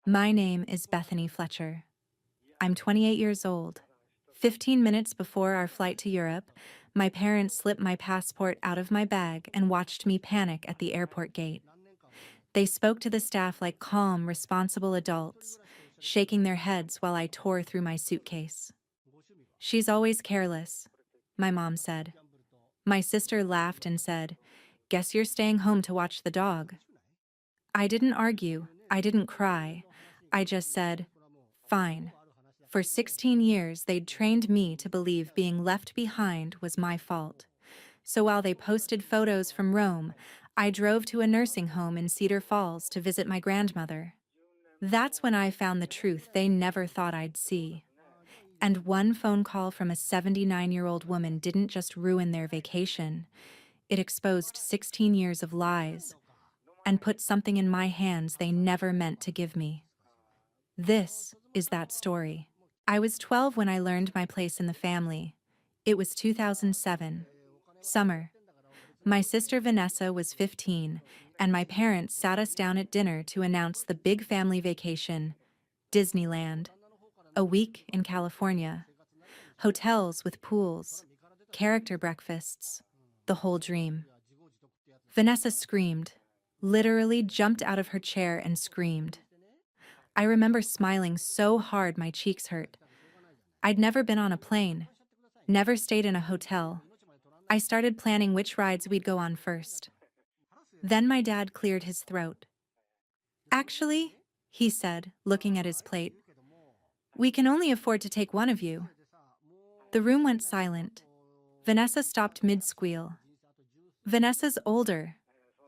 My name is Bethany Fletcher. I'm 28 years old. 15 minutes before our flight to Europe, my parents slipped my passport out of my bag and watched me panic at the airport gate. They spoke to the staff like calm, responsible adults, shaking their heads while I tore through my suitcase. "She's always careless," my mom said. My sister laughed and said, "Guess you're staying home to watch the dog." I didn't argue. I didn't cry. I just said, "Fine." For 16 years, they'd trained me to believe being left behind was my fault. So while they posted photos from Rome, I drove to a nursing home in Cedar Falls to visit my grandmother. That's when I found the truth they never thought I'd see. And one phone call from a 79-year-old woman didn't just ruin their vacation, it exposed 16 years of lies and put something in my hands they never meant to give me. This is that story. I was 12 when I learned my place in the family. It was 2007. Summer. My sister Vanessa was 15, and my parents sat us down at dinner to announce the big family vacation, Disneyland. A week in California. Hotels with pools. Character breakfasts. The whole dream. Vanessa screamed, literally jumped out of her chair and screamed. I remember smiling so hard my cheeks hurt. I'd never been on a plane, never stayed in a hotel. I started planning which rides we'd go on first. Then my dad cleared his throat. "Actually," he said, looking at his plate, "we can only afford to take one of you." The room went silent. Vanessa stopped mid-squeal. "Vanessa's older,"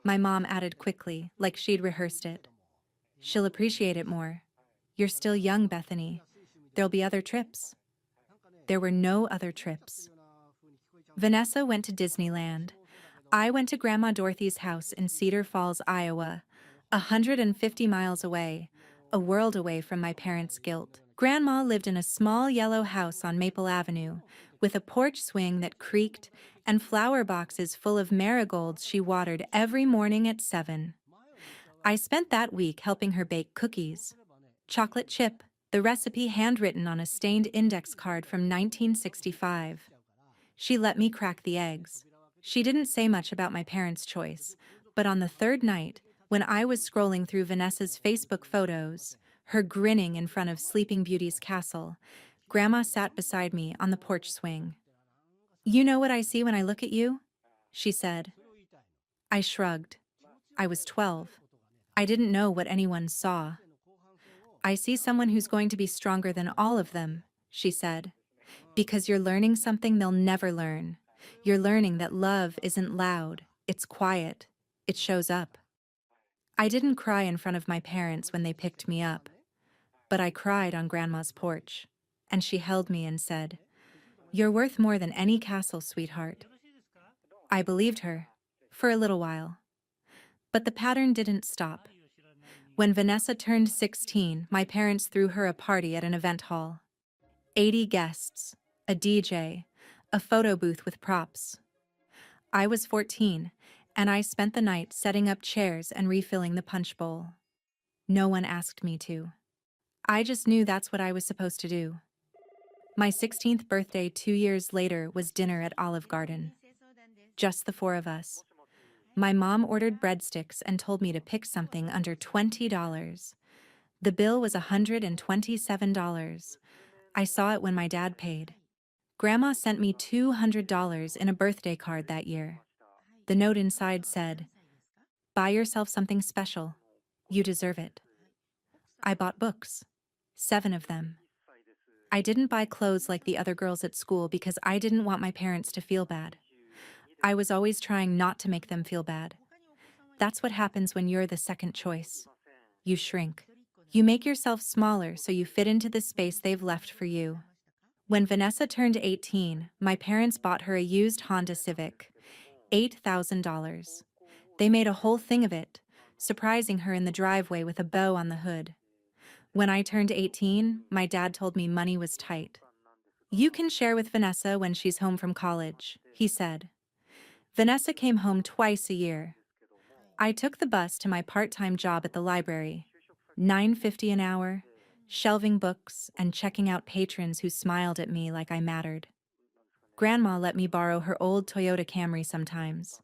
my mom added quickly, like she'd rehearsed it. "She'll appreciate it more. You're still young, Bethany. There'll be other trips." There were no other trips. Vanessa went to Disneyland. I went to Grandma Dorothy's house in Cedar Falls, Iowa, 150 miles away, a world away from my parents' guilt. Grandma lived in a small yellow house on Maple Avenue, with a porch swing that creaked and flower boxes full of marigolds she watered every morning at 7. I spent that week helping her bake cookies. Chocolate chip, the recipe handwritten on a stained index card from 1965. She let me crack the eggs. She didn't say much about my parents' choice, but on the third night, when I was scrolling through Vanessa's Facebook photos, her grinning in front of Sleeping Beauty's castle, Grandma sat beside me on the porch swing. "You know what I see when I look at you?" she said. I shrugged. I was 12. I didn't know what anyone saw. "I see someone who's going to be stronger than all of them," she said. "Because you're learning something they'll never learn. You're learning that love isn't loud, it's quiet, it shows up." I didn't cry in front of my parents when they picked me up, but I cried on Grandma's porch, and she held me and said, "You're worth more than any castle, sweetheart." I believed her, for a little while. But the pattern didn't stop. When Vanessa turned 16, my parents threw her a party at an event hall. 80 guests, a DJ, a photo booth with props. I was 14, and I spent the night setting up chairs and refilling the punch bowl. No one asked me to. I just knew that's what I was supposed to do. My 16th birthday 2 years later was dinner at Olive Garden. Just the four of us. My mom ordered breadsticks and told me to pick something under $20. The bill was $127. I saw it when my dad paid. Grandma sent me $200 in a birthday card that year. The note inside said, "Buy yourself something special. You deserve it." I bought books. 7 of them. I didn't buy clothes like the other girls at school because I didn't want my parents to feel bad. I was always trying not to make them feel bad. That's what happens when you're the second choice. You shrink. You make yourself smaller so you fit into the space they've left for you. When Vanessa turned 18, my parents bought her a used Honda Civic, $8,000. They made a whole thing of it, surprising her in the driveway with a bow on the hood. When I turned 18, my dad told me money was tight. "You can share with Vanessa when she's home from college," he said. Vanessa came home twice a year. I took the bus to my part-time job at the library. 9.50 an hour, shelving books and checking out patrons who smiled at me like I mattered. Grandma let me borrow her old Toyota Camry sometimes,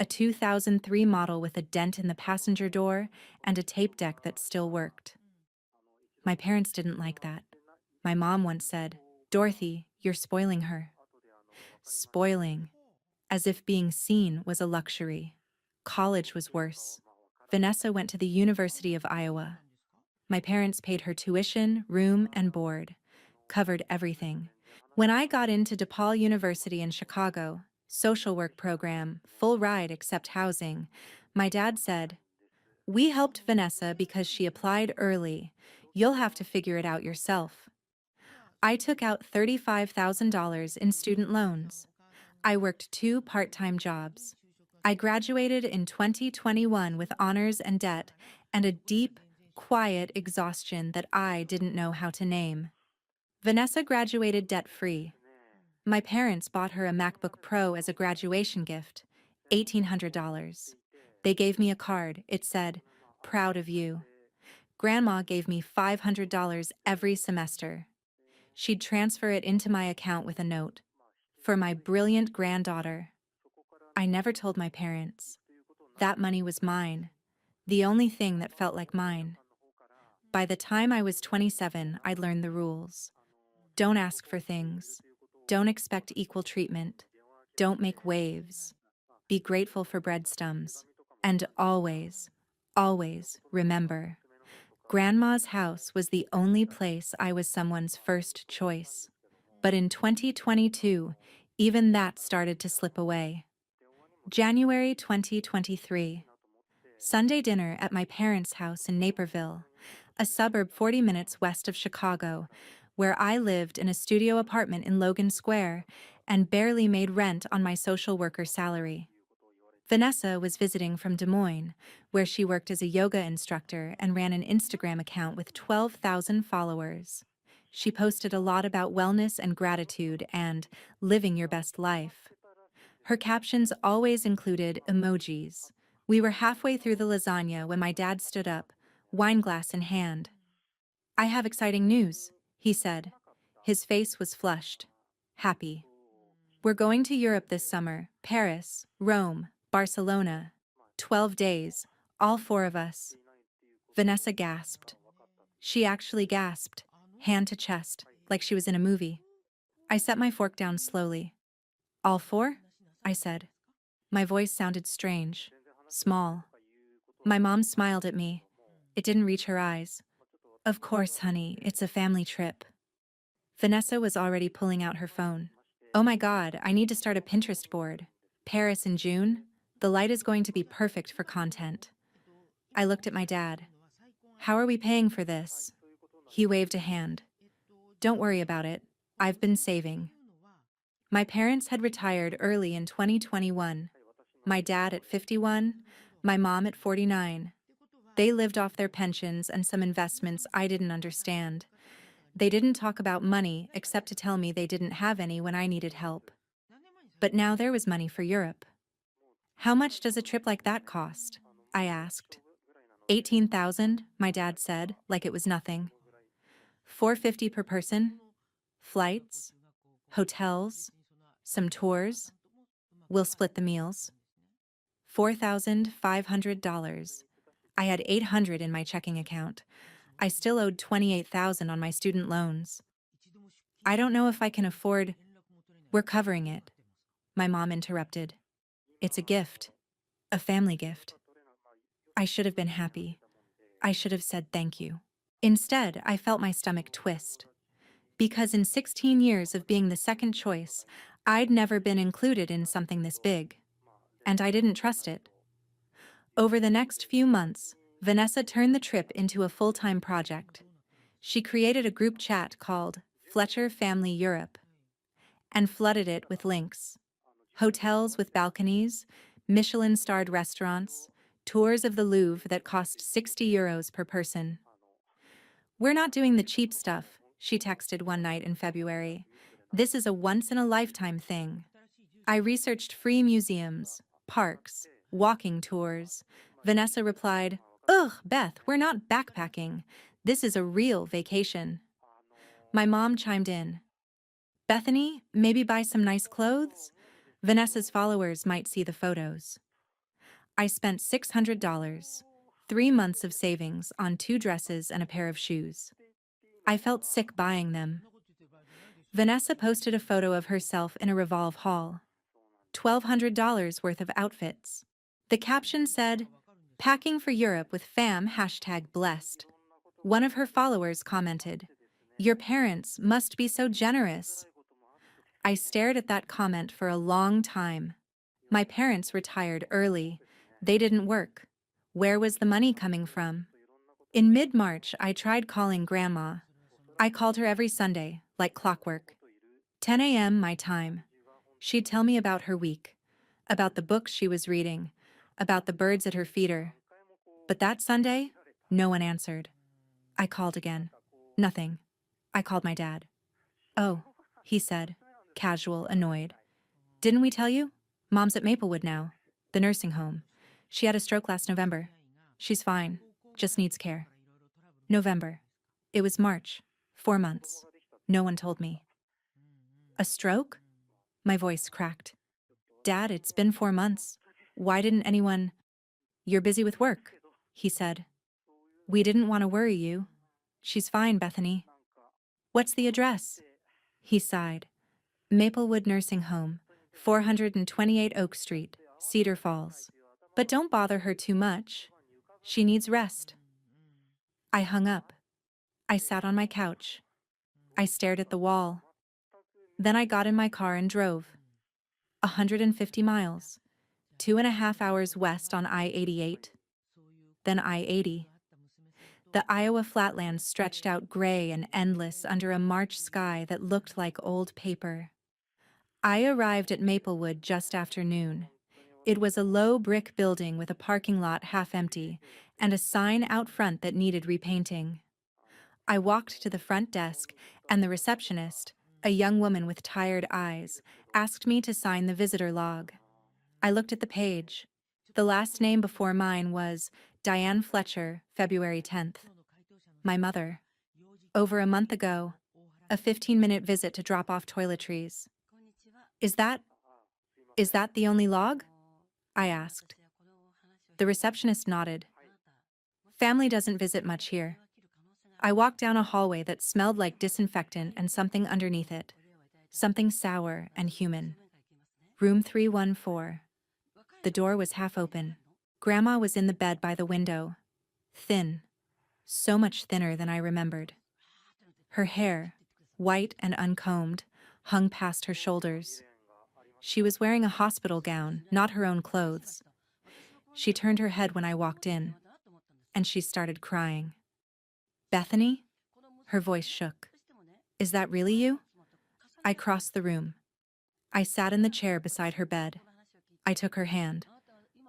a 2003 model with a dent in the passenger door and a tape deck that still worked. My parents didn't like that. My mom once said, "Dorothy, you're spoiling her." Spoiling, as if being seen was a luxury. College was worse. Vanessa went to the University of Iowa. My parents paid her tuition, room, and board, covered everything. When I got into DePaul University in Chicago, social work program, full ride except housing, my dad said, "We helped Vanessa because she applied early. You'll have to figure it out yourself." I took out $35,000 in student loans. I worked 2 part-time jobs. I graduated in 2021 with honors and debt and a deep, quiet exhaustion that I didn't know how to name. Vanessa graduated debt-free. My parents bought her a MacBook Pro as a graduation gift, $1,800. They gave me a card. It said, "Proud of you." Grandma gave me $500 every semester. She'd transfer it into my account with a note. For my brilliant granddaughter. I never told my parents. That money was mine, the only thing that felt like mine. By the time I was 27, I'd learned the rules. Don't ask for things. Don't expect equal treatment. Don't make waves. Be grateful for bread stumps. And always, always remember, Grandma's house was the only place I was someone's first choice. But in 2022, even that started to slip away. January 2023. Sunday dinner at my parents' house in Naperville, a suburb 40 minutes west of Chicago, where I lived in a studio apartment in Logan Square and barely made rent on my social worker salary. Vanessa was visiting from Des Moines, where she worked as a yoga instructor and ran an Instagram account with 12,000 followers. She posted a lot about wellness and gratitude and living your best life. Her captions always included emojis. We were halfway through the lasagna when my dad stood up, wine glass in hand. "I have exciting news," he said. His face was flushed, happy. "We're going to Europe this summer, Paris, Rome, Barcelona. 12 days, all 4 of us." Vanessa gasped. She actually gasped, hand to chest, like she was in a movie. I set my fork down slowly. "All 4?" I said. My voice sounded strange, small. My mom smiled at me. It didn't reach her eyes. "Of course, honey, it's a family trip." Vanessa was already pulling out her phone. "Oh my God, I need to start a Pinterest board. Paris in June? The light is going to be perfect for content." I looked at my dad. "How are we paying for this?" He waved a hand. "Don't worry about it. I've been saving." My parents had retired early in 2021. My dad at 51, my mom at 49. They lived off their pensions and some investments I didn't understand. They didn't talk about money except to tell me they didn't have any when I needed help. But now there was money for Europe. "How much does a trip like that cost?" I asked. 18,000, my dad said, like it was nothing. 450 per person? Flights? Hotels? Some tours? We'll split the meals. $4,500. I had 800 in my checking account. I still owed 28,000 on my student loans. "I don't know if I can afford—" "We're covering it," my mom interrupted. "It's a gift. A family gift." I should have been happy. I should have said thank you. Instead, I felt my stomach twist. Because in 16 years of being the second choice, I'd never been included in something this big. And I didn't trust it. Over the next few months, Vanessa turned the trip into a full-time project. She created a group chat called Fletcher Family Europe and flooded it with links. Hotels with balconies, Michelin-starred restaurants, tours of the Louvre that cost €60 per person. "We're not doing the cheap stuff," she texted one night in February. "This is a once-in-a-lifetime thing." I researched free museums, parks, walking tours. Vanessa replied, Ugh, Beth, we're not backpacking. This is a real vacation. My mom chimed in. Bethany, maybe buy some nice clothes? Vanessa's followers might see the photos. I spent $600, 3 months of savings on 2 dresses and a pair of shoes. I felt sick buying them. Vanessa posted a photo of herself in a Revolve haul. $1,200 worth of outfits. The caption said, "Packing for Europe with fam #blessed." One of her followers commented, "Your parents must be so generous." I stared at that comment for a long time. My parents retired early. They didn't work. Where was the money coming from? In mid-March, I tried calling Grandma. I called her every Sunday, like clockwork. 10 a.m. my time. She'd tell me about her week, about the books she was reading, about the birds at her feeder. But that Sunday, no one answered. I called again. Nothing. I called my dad. "Oh," he said, casual, annoyed. "Didn't we tell you? Mom's at Maplewood now, the nursing home. She had a stroke last November. She's fine, just needs care." November. It was March. 4 months. No one told me. A stroke? My voice cracked. "Dad, it's been 4 months. Why didn't anyone—" "You're busy with work," he said. "We didn't want to worry you. She's fine, Bethany." "What's the address?" He sighed. "Maplewood Nursing Home, 428 Oak Street, Cedar Falls. But don't bother her too much. She needs rest." I hung up. I sat on my couch. I stared at the wall. Then I got in my car and drove. 150 miles, 2.5 hours west on I-88, then I-80. The Iowa flatlands stretched out gray and endless under a March sky that looked like old paper. I arrived at Maplewood just after noon. It was a low brick building with a parking lot half empty and a sign out front that needed repainting. I walked to the front desk, and the receptionist, a young woman with tired eyes, asked me to sign the visitor log. I looked at the page. The last name before mine was Diane Fletcher, February 10th. My mother. Over a month ago, a 15-minute visit to drop off toiletries. Is that the only log?" I asked. The receptionist nodded. "Family doesn't visit much here." I walked down a hallway that smelled like disinfectant and something underneath it. Something sour and human. Room 314. The door was half open. Grandma was in the bed by the window. Thin. So much thinner than I remembered. Her hair, white and uncombed, hung past her shoulders. She was wearing a hospital gown, not her own clothes. She turned her head when I walked in, and she started crying. "Bethany?" Her voice shook. "Is that really you?" I crossed the room. I sat in the chair beside her bed. I took her hand.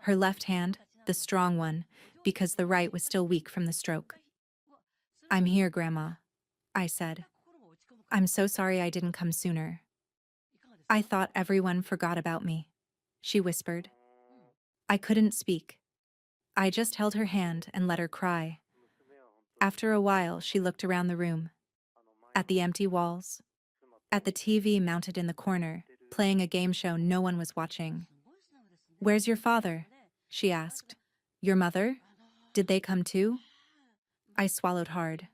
Her left hand, the strong one, because the right was still weak from the stroke. "I'm here, Grandma," I said. "I'm so sorry I didn't come sooner." "I thought everyone forgot about me," she whispered. I couldn't speak. I just held her hand and let her cry. After a while, she looked around the room. At the empty walls. At the TV mounted in the corner, playing a game show no one was watching. "Where's your father?" she asked. "Your mother? Did they come too?" I swallowed hard.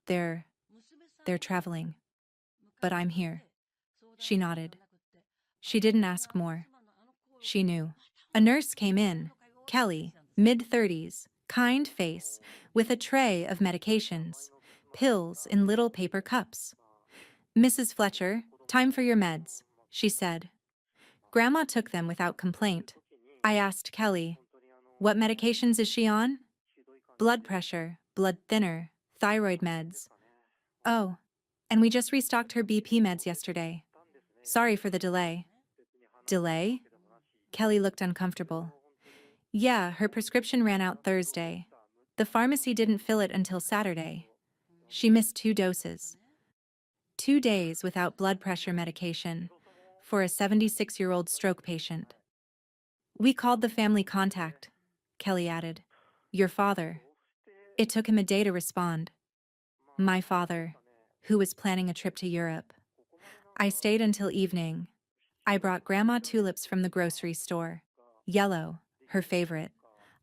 They're traveling. But I'm here." She nodded. She didn't ask more. She knew. A nurse came in, Kelly, mid-30s, kind face, with a tray of medications, pills in little paper cups. "Mrs. Fletcher, time for your meds," she said. Grandma took them without complaint. I asked Kelly, "What medications is she on?" "Blood pressure, blood thinner, thyroid meds." "Oh, and we just restocked her BP meds yesterday. Sorry for the delay." "Delay?" Kelly looked uncomfortable. "Yeah, her prescription ran out Thursday. The pharmacy didn't fill it until Saturday. She missed 2 doses. 2 days without blood pressure medication for a 76-year-old stroke patient." "We called the family contact," Kelly added. Your father. It took him a day to respond. My father, who was planning a trip to Europe. I stayed until evening. I brought Grandma tulips from the grocery store. Yellow, her favorite.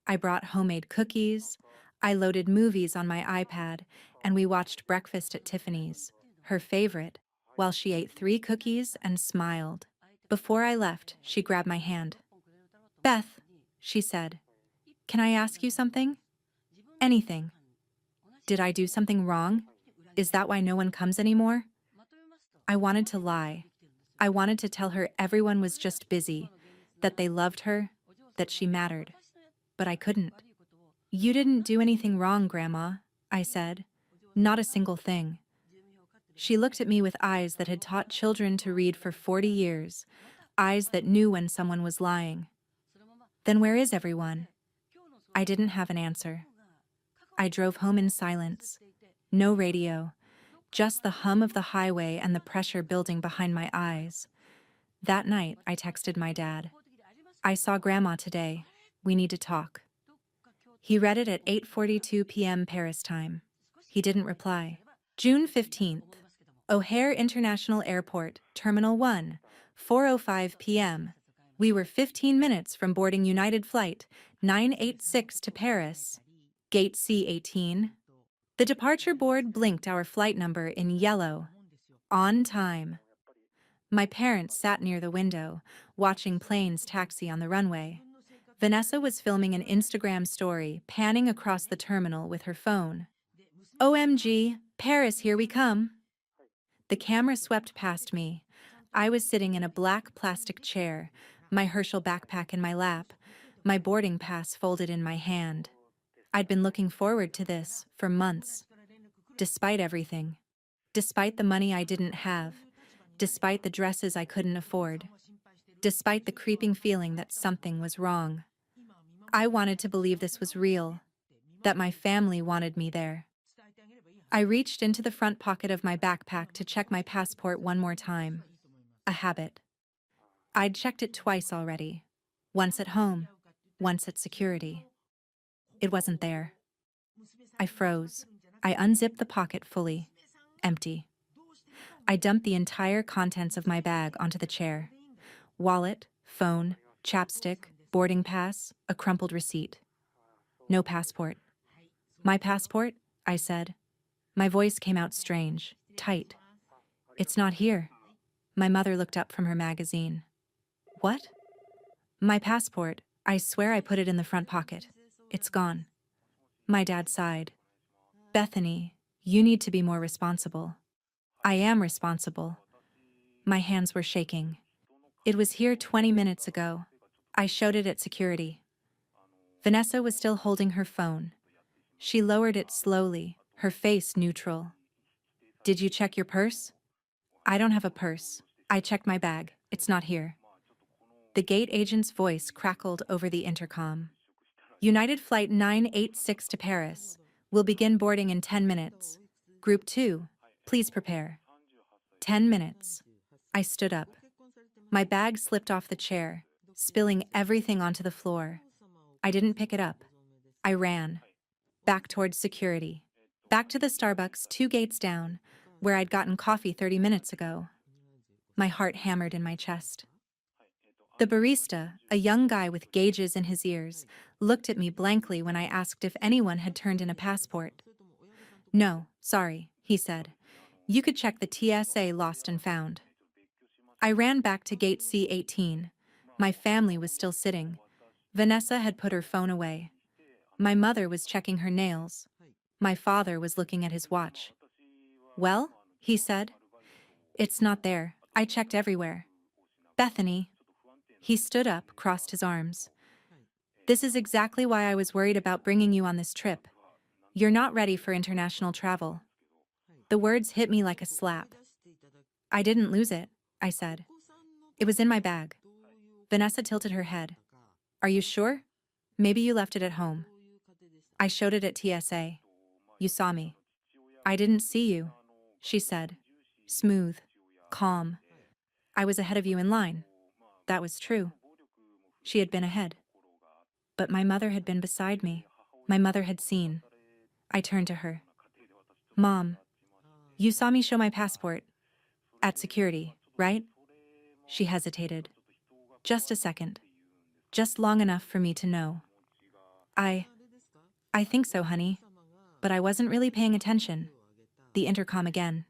I brought homemade cookies. I loaded movies on my iPad, and we watched Breakfast at Tiffany's, her favorite, while she ate 3 cookies and smiled. Before I left, she grabbed my hand. Beth, she said, can I ask you something? Anything. Did I do something wrong? Is that why no one comes anymore? I wanted to lie. I wanted to tell her everyone was just busy, that they loved her, that she mattered. But I couldn't. You didn't do anything wrong, Grandma, I said. Not a single thing. She looked at me with eyes that had taught children to read for 40 years, eyes that knew when someone was lying. Then where is everyone? I didn't have an answer. I drove home in silence. No radio, just the hum of the highway and the pressure building behind my eyes. That night, I texted my dad. I saw Grandma today. We need to talk. He read it at 8:42 p.m. Paris time. He didn't reply. June 15th. O'Hare International Airport, Terminal 1, 4:05 p.m. We were 15 minutes from boarding United Flight 986 to Paris. Gate C18. The departure board blinked our flight number in yellow. On time. My parents sat near the window, watching planes taxi on the runway. Vanessa was filming an Instagram story, panning across the terminal with her phone. OMG, Paris, here we come. The camera swept past me. I was sitting in a black plastic chair, my Herschel backpack in my lap, my boarding pass folded in my hand. I'd been looking forward to this for months. Despite everything. Despite the money I didn't have. Despite the dresses I couldn't afford. Despite the creeping feeling that something was wrong. I wanted to believe this was real, that my family wanted me there. I reached into the front pocket of my backpack to check my passport one more time. A habit. I'd checked it twice already. Once at home, once at security. It wasn't there. I froze. I unzipped the pocket fully. Empty. I dumped the entire contents of my bag onto the chair. Wallet, phone, chapstick, boarding pass, a crumpled receipt. No passport. My passport? I said. My voice came out strange, tight. It's not here. My mother looked up from her magazine. What? My passport. I swear I put it in the front pocket. It's gone. My dad sighed. Bethany, you need to be more responsible. I am responsible. My hands were shaking. It was here 20 minutes ago. I showed it at security. Vanessa was still holding her phone. She lowered it slowly, her face neutral. Did you check your purse? I don't have a purse. I checked my bag. It's not here. The gate agent's voice crackled over the intercom. United Flight 986 to Paris. Will begin boarding in 10 minutes. Group 2, please prepare. 10 minutes. I stood up. My bag slipped off the chair, spilling everything onto the floor. I didn't pick it up. I ran. Back towards security. Back to the Starbucks 2 gates down, where I'd gotten coffee 30 minutes ago. My heart hammered in my chest. The barista, a young guy with gauges in his ears, looked at me blankly when I asked if anyone had turned in a passport. No, sorry, he said. You could check the TSA lost and found. I ran back to gate C18. My family was still sitting. Vanessa had put her phone away. My mother was checking her nails. My father was looking at his watch. Well, he said. It's not there. I checked everywhere. Bethany. He stood up, crossed his arms. This is exactly why I was worried about bringing you on this trip. You're not ready for international travel. The words hit me like a slap. I didn't lose it, I said. It was in my bag. Vanessa tilted her head. Are you sure? Maybe you left it at home. I showed it at TSA. You saw me. I didn't see you, she said. Smooth, calm. I was ahead of you in line. That was true. She had been ahead. But my mother had been beside me. My mother had seen. I turned to her. Mom, you saw me show my passport at security, right? She hesitated. Just a second. Just long enough for me to know. I I think so, honey. But I wasn't really paying attention. The intercom again.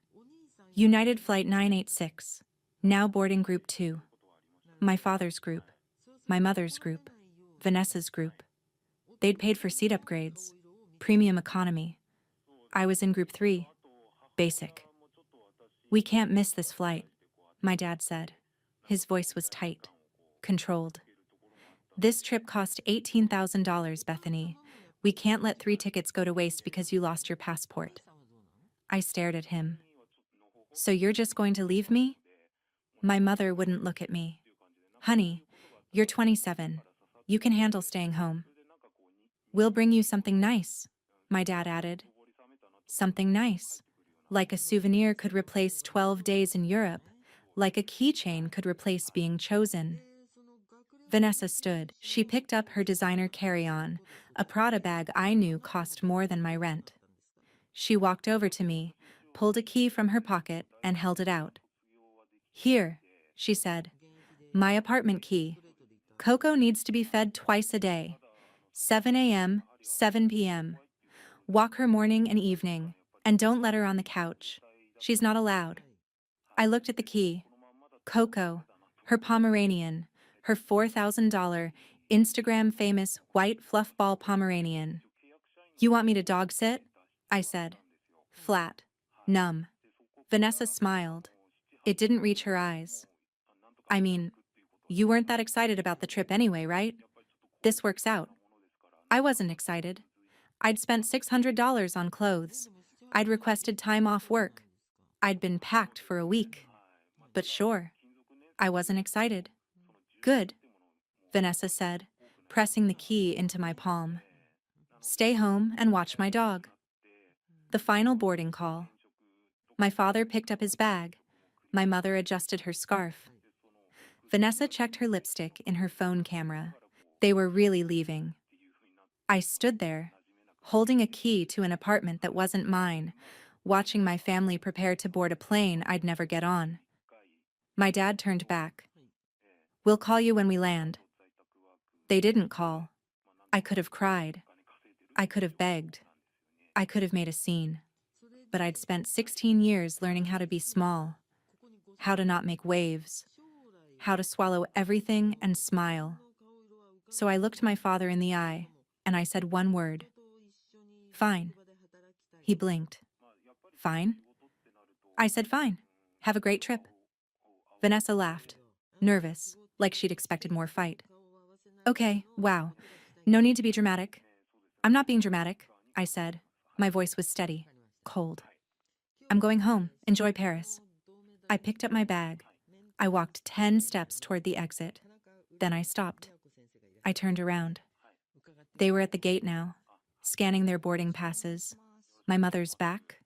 United Flight 986. Now boarding Group 2. My father's group. My mother's group. Vanessa's group. They'd paid for seat upgrades. Premium economy. I was in Group 3. Basic. We can't miss this flight, my dad said. His voice was tight. Controlled. This trip cost $18,000, Bethany. We can't let 3 tickets go to waste because you lost your passport. I stared at him. So you're just going to leave me? My mother wouldn't look at me. Honey, you're 27. You can handle staying home. We'll bring you something nice, my dad added. Something nice. Like a souvenir could replace 12 days in Europe. Like a keychain could replace being chosen. Vanessa stood. She picked up her designer carry-on, a Prada bag I knew cost more than my rent. She walked over to me, pulled a key from her pocket, and held it out. Here, she said. My apartment key. Coco needs to be fed twice a day. 7 a.m., 7 p.m. Walk her morning and evening, and don't let her on the couch. She's not allowed. I looked at the key. Coco, her Pomeranian, her $4,000 Instagram-famous white fluffball Pomeranian. You want me to dog sit? I said. Flat. Numb. Vanessa smiled. It didn't reach her eyes. I mean, you weren't that excited about the trip anyway, right? This works out. I wasn't excited. I'd spent $600 on clothes. I'd requested time off work. I'd been packed for a week. But sure, I wasn't excited. Good, Vanessa said, pressing the key into my palm. Stay home and watch my dog. The final boarding call. My father picked up his bag. My mother adjusted her scarf. Vanessa checked her lipstick in her phone camera. They were really leaving. I stood there, holding a key to an apartment that wasn't mine, watching my family prepare to board a plane I'd never get on. My dad turned back. We'll call you when we land. They didn't call. I could have cried. I could have begged. I could have made a scene. But I'd spent 16 years learning how to be small, how to not make waves, how to swallow everything and smile. So I looked my father in the eye, and I said one word. Fine. He blinked. Fine? I said fine. Have a great trip. Vanessa laughed, nervous, like she'd expected more fight. Okay, wow. No need to be dramatic. I'm not being dramatic, I said. My voice was steady, cold. I'm going home. Enjoy Paris. I picked up my bag. I walked 10 steps toward the exit. Then I stopped. I turned around. They were at the gate now, scanning their boarding passes. My mother's back,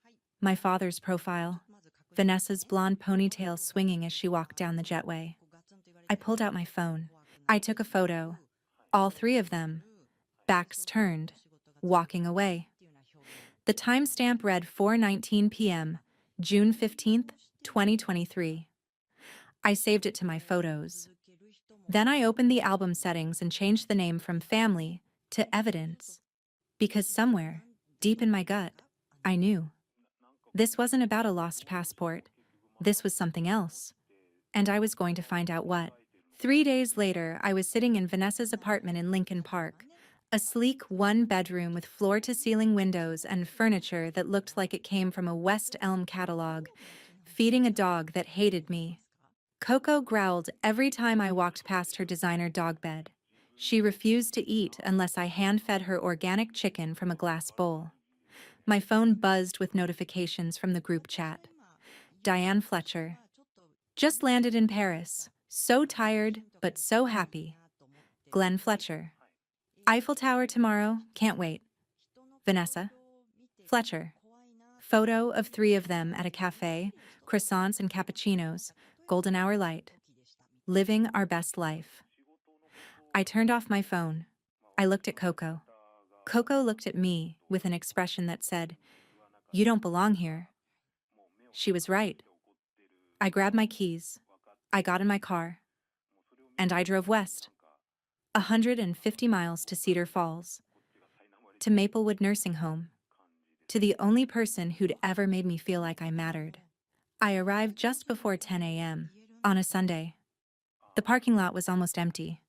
my father's profile, Vanessa's blonde ponytail swinging as she walked down the jetway. I pulled out my phone. I took a photo. All 3 of them, backs turned, walking away. The timestamp read 4:19 p.m., June 15th, 2023. I saved it to my photos. Then I opened the album settings and changed the name from Family to Evidence. Because somewhere, deep in my gut, I knew. This wasn't about a lost passport. This was something else. And I was going to find out what. 3 days later, I was sitting in Vanessa's apartment in Lincoln Park, a sleek 1-bedroom with floor-to-ceiling windows and furniture that looked like it came from a West Elm catalog, feeding a dog that hated me. Coco growled every time I walked past her designer dog bed. She refused to eat unless I hand-fed her organic chicken from a glass bowl. My phone buzzed with notifications from the group chat. Diane Fletcher. Just landed in Paris. So tired, but so happy. Glenn Fletcher. Eiffel Tower tomorrow. Can't wait. Vanessa. Fletcher. Photo of 3 of them at a cafe, croissants and cappuccinos, golden hour light. Living our best life. I turned off my phone. I looked at Coco. Coco looked at me with an expression that said, "You don't belong here." She was right. I grabbed my keys. I got in my car. And I drove west. 150 miles to Cedar Falls. To Maplewood Nursing Home. To the only person who'd ever made me feel like I mattered. I arrived just before 10 a.m. on a Sunday. The parking lot was almost empty.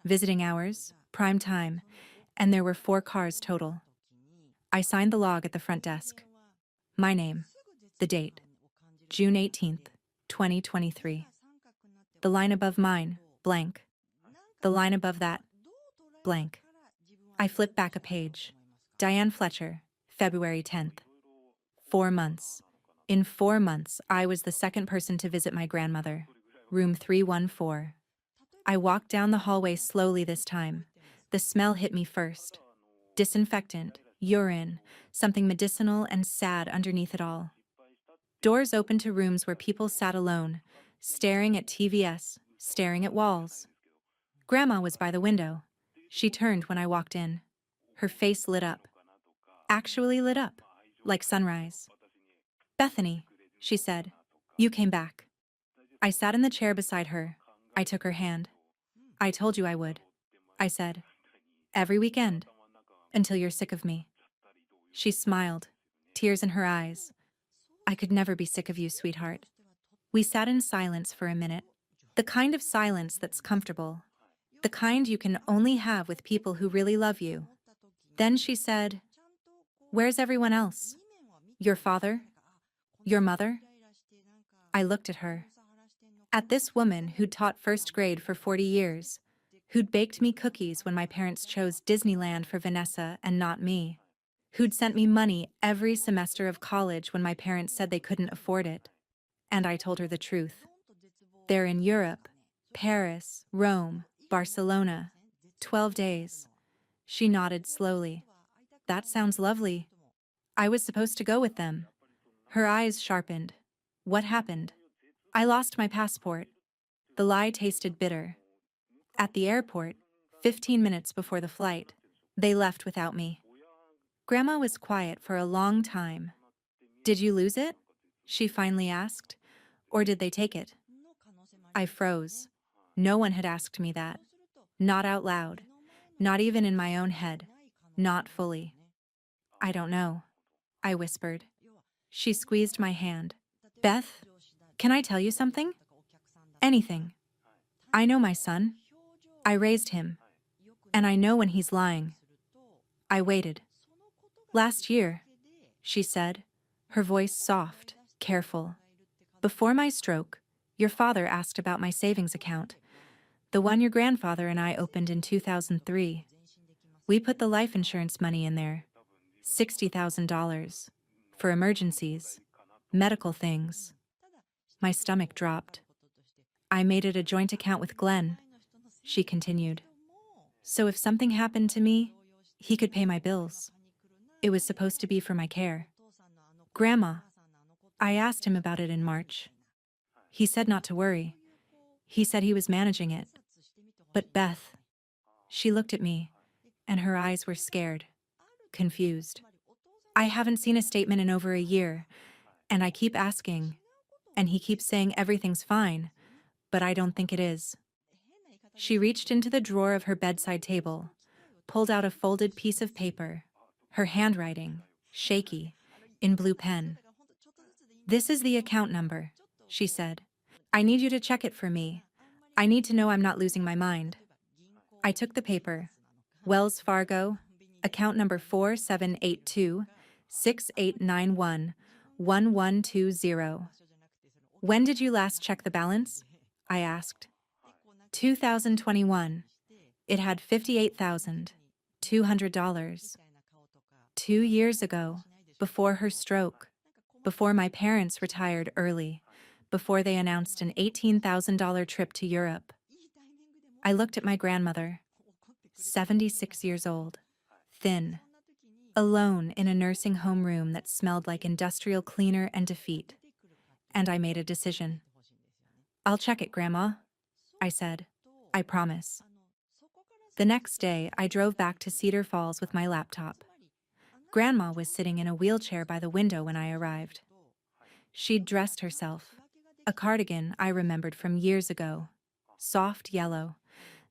Visiting hours, prime time, and there were 4 cars total. I signed the log at the front desk. My name, the date, June 18th, 2023. The line above mine, blank. The line above that, blank. I flipped back a page. Diane Fletcher, February 10th. 4 months. In 4 months, I was the second person to visit my grandmother. Room 314. I walked down the hallway slowly this time. The smell hit me first. Disinfectant, urine, something medicinal and sad underneath it all. Doors opened to rooms where people sat alone, staring at TVS, staring at walls. Grandma was by the window. She turned when I walked in. Her face lit up. Actually lit up, like sunrise. "Bethany," she said, "you came back." I sat in the chair beside her. I took her hand. "I told you I would," I said. "Every weekend. Until you're sick of me." She smiled, tears in her eyes. "I could never be sick of you, sweetheart." We sat in silence for a minute. The kind of silence that's comfortable. The kind you can only have with people who really love you. Then she said, "Where's everyone else? Your father? Your mother?" I looked at her. At this woman who'd taught first grade for 40 years, who'd baked me cookies when my parents chose Disneyland for Vanessa and not me, who'd sent me money every semester of college when my parents said they couldn't afford it. And I told her the truth. They're in Europe, Paris, Rome, Barcelona. 12 days. She nodded slowly. "That sounds lovely. I was supposed to go with them." Her eyes sharpened. "What happened?" "I lost my passport." The lie tasted bitter. At the airport, 15 minutes before the flight, they left without me. Grandma was quiet for a long time. "Did you lose it?" she finally asked. "Or did they take it?" I froze. No one had asked me that. Not out loud. Not even in my own head. Not fully. "I don't know," I whispered. She squeezed my hand. "Beth, can I tell you something?" "Anything. I know my son. I raised him. And I know when he's lying." I waited. "Last year," she said, her voice soft, careful. "Before my stroke, your father asked about my savings account, the one your grandfather and I opened in 2003. We put the life insurance money in there, $60,000, for emergencies, medical things." My stomach dropped. "I made it a joint account with Glenn," she continued. "So if something happened to me, he could pay my bills. It was supposed to be for my care." "Grandma," I asked him about it in March. He said not to worry. He said he was managing it. But Beth, she looked at me, and her eyes were scared, confused. "I haven't seen a statement in over a year, and I keep asking, and he keeps saying everything's fine, but I don't think it is." She reached into the drawer of her bedside table, pulled out a folded piece of paper, her handwriting, shaky, in blue pen. "This is the account number," she said. "I need you to check it for me. I need to know I'm not losing my mind." I took the paper. Wells Fargo, account number 4782-6891-1120. "When did you last check the balance?" I asked. 2021. It had $58,200. 2 years ago, before her stroke, before my parents retired early, before they announced an $18,000 trip to Europe. I looked at my grandmother, 76 years old, thin, alone in a nursing home room that smelled like industrial cleaner and defeat. And I made a decision. "I'll check it, Grandma," I said. "I promise." The next day, I drove back to Cedar Falls with my laptop. Grandma was sitting in a wheelchair by the window when I arrived. She'd dressed herself. A cardigan I remembered from years ago. Soft yellow,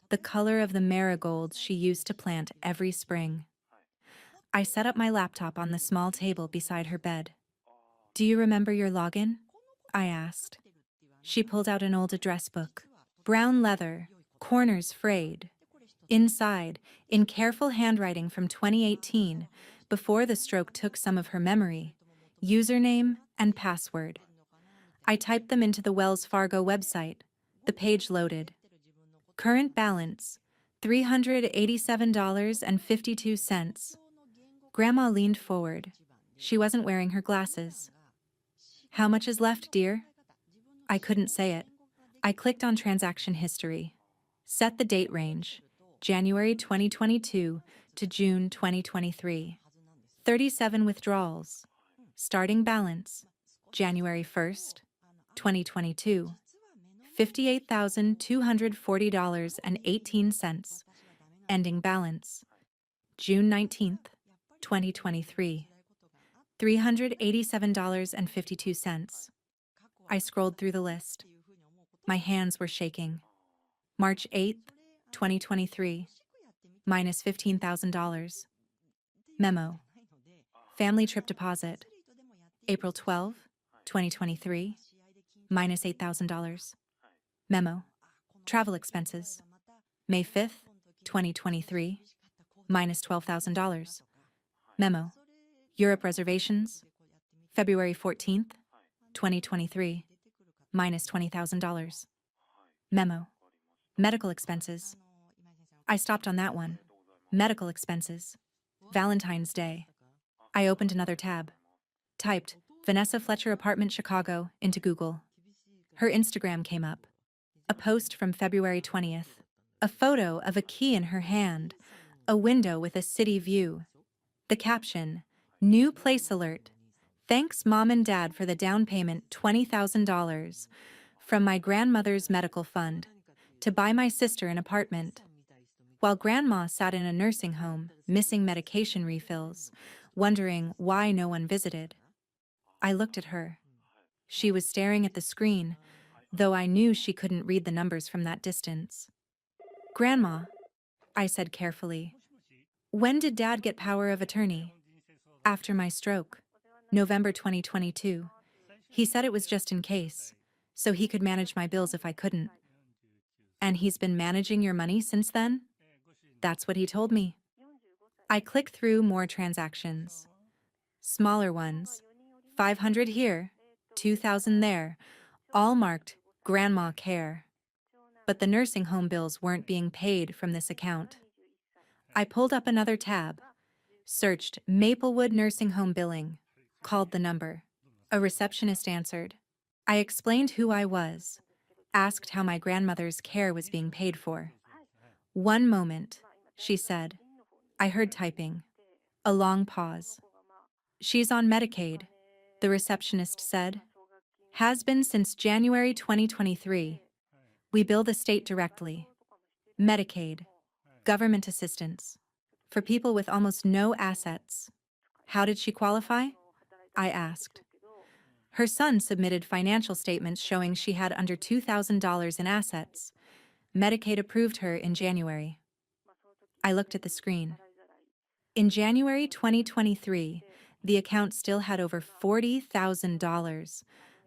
the color of the marigolds she used to plant every spring. I set up my laptop on the small table beside her bed. "Do you remember your login?" I asked. She pulled out an old address book. Brown leather, corners frayed. Inside, in careful handwriting from 2018, before the stroke took some of her memory, username and password. I typed them into the Wells Fargo website. The page loaded. Current balance, $387.52. Grandma leaned forward. She wasn't wearing her glasses. "How much is left, dear?" I couldn't say it. I clicked on transaction history. Set the date range, January 2022 to June 2023. 37 withdrawals. Starting balance, January 1st, 2022. $58,240.18. Ending balance, June 19th, 2023. $387.52. I scrolled through the list. My hands were shaking. March 8th, 2023. Minus $15,000. Memo. Family trip deposit. April 12, 2023. Minus $8,000. Memo. Travel expenses. May 5th, 2023. Minus $12,000. Memo. Europe reservations. February 14th, 2023. Minus $20,000. Memo. Medical expenses. I stopped on that one. Medical expenses. Valentine's Day. I opened another tab. Typed Vanessa Fletcher Apartment Chicago into Google. Her Instagram came up. A post from February 20th. A photo of a key in her hand. A window with a city view. The caption, "New place alert. Thanks Mom and Dad for the down payment $20,000 from my grandmother's medical fund to buy my sister an apartment." While Grandma sat in a nursing home, missing medication refills, wondering why no one visited, I looked at her. She was staring at the screen, though I knew she couldn't read the numbers from that distance. "Grandma," I said carefully, "when did Dad get power of attorney?" "After my stroke. November 2022. He said it was just in case, so he could manage my bills if I couldn't." "And he's been managing your money since then?" "That's what he told me." I clicked through more transactions. Smaller ones. 500 here, 2,000 there, all marked Grandma Care. But the nursing home bills weren't being paid from this account. I pulled up another tab, searched Maplewood Nursing Home Billing, called the number. A receptionist answered. I explained who I was, asked how my grandmother's care was being paid for. "One moment," she said. I heard typing. A long pause. "She's on Medicaid," the receptionist said. "Has been since January 2023. We bill the state directly. Medicaid. Government assistance. For people with almost no assets." "How did she qualify?" I asked. Her son submitted financial statements showing she had under $2,000 in assets. Medicaid approved her in January. I looked at the screen. In January 2023, the account still had over $40,000.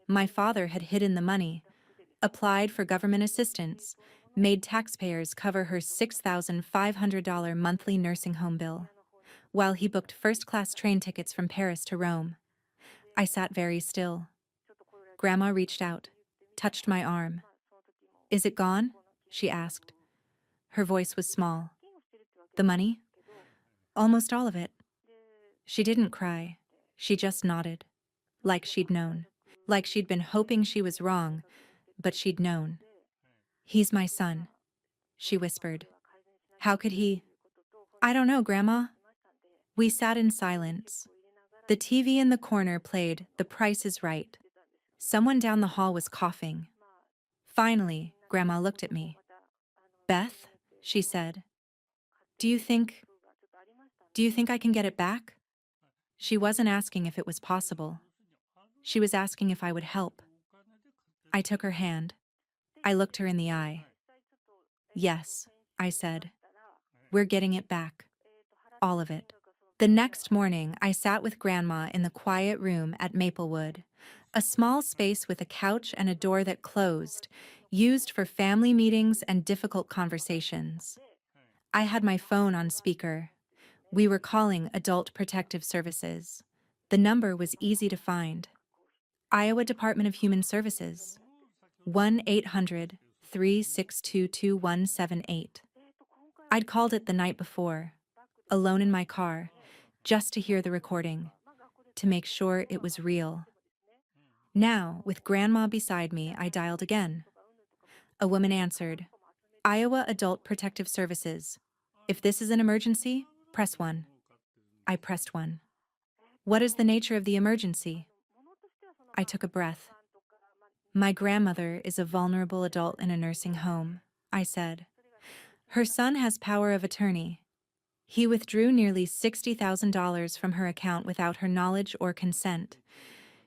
My father had hidden the money, applied for government assistance, made taxpayers cover her $6,500 monthly nursing home bill, while he booked first-class train tickets from Paris to Rome. I sat very still. Grandma reached out, touched my arm. "Is it gone?" she asked. Her voice was small. "The money?" "Almost all of it." She didn't cry. She just nodded. Like she'd known. Like she'd been hoping she was wrong, but she'd known. "He's my son," she whispered. "How could he?" "I don't know, Grandma." We sat in silence. The TV in the corner played The Price is Right. Someone down the hall was coughing. Finally, Grandma looked at me. "Beth," she said. Do you think, do you think I can get it back? She wasn't asking if it was possible. She was asking if I would help. I took her hand. I looked her in the eye. Yes, I said. We're getting it back. All of it. The next morning, I sat with Grandma in the quiet room at Maplewood, a small space with a couch and a door that closed, used for family meetings and difficult conversations. I had my phone on speaker. We were calling Adult Protective Services. The number was easy to find. Iowa Department of Human Services. 1-800-362-2178. I'd called it the night before, alone in my car, just to hear the recording, to make sure it was real. Now, with Grandma beside me, I dialed again. A woman answered, Iowa Adult Protective Services. If this is an emergency, press 1. I pressed 1. What is the nature of the emergency? I took a breath. My grandmother is a vulnerable adult in a nursing home, I said. Her son has power of attorney. He withdrew nearly $60,000 from her account without her knowledge or consent.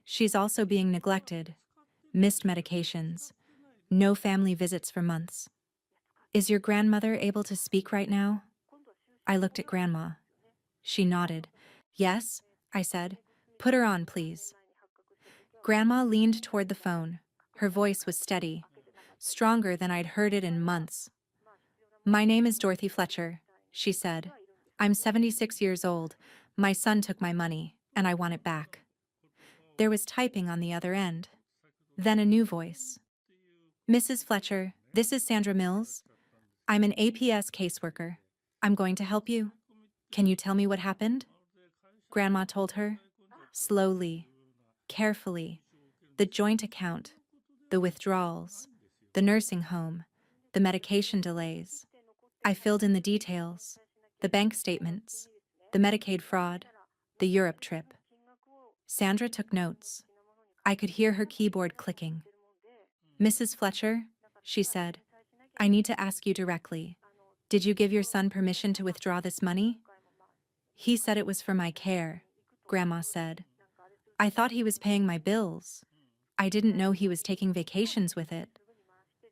She's also being neglected, missed medications, no family visits for months. Is your grandmother able to speak right now? I looked at Grandma. She nodded. Yes, I said. Put her on, please. Grandma leaned toward the phone. Her voice was steady, stronger than I'd heard it in months. My name is Dorothy Fletcher, she said. I'm 76 years old. My son took my money, and I want it back. There was typing on the other end. Then a new voice. Mrs. Fletcher, this is Sandra Mills. I'm an APS caseworker. I'm going to help you. Can you tell me what happened? Grandma told her. Slowly, carefully. The joint account, the withdrawals, the nursing home, the medication delays. I filled in the details, the bank statements, the Medicaid fraud, the Europe trip. Sandra took notes. I could hear her keyboard clicking. Mrs. Fletcher, she said, I need to ask you directly. Did you give your son permission to withdraw this money? He said it was for my care, Grandma said. I thought he was paying my bills. I didn't know he was taking vacations with it.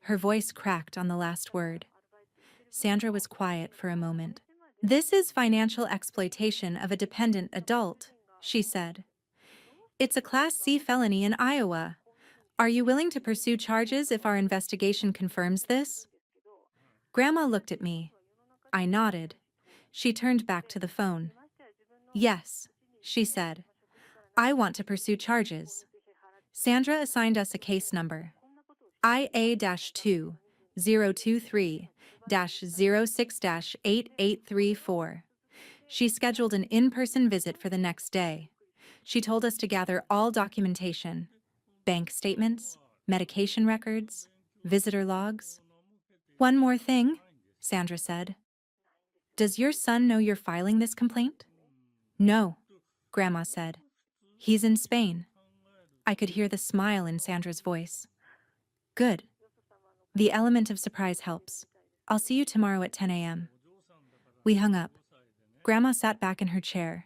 Her voice cracked on the last word. Sandra was quiet for a moment. This is financial exploitation of a dependent adult, she said. It's a Class C felony in Iowa. Are you willing to pursue charges if our investigation confirms this? Grandma looked at me. I nodded. She turned back to the phone. Yes, she said. I want to pursue charges. Sandra assigned us a case number. IA-2023-06-8834. She scheduled an in-person visit for the next day. She told us to gather all documentation, bank statements, medication records, visitor logs. One more thing, Sandra said. Does your son know you're filing this complaint? No, Grandma said. He's in Spain. I could hear the smile in Sandra's voice. Good. The element of surprise helps. I'll see you tomorrow at 10 a.m. We hung up. Grandma sat back in her chair.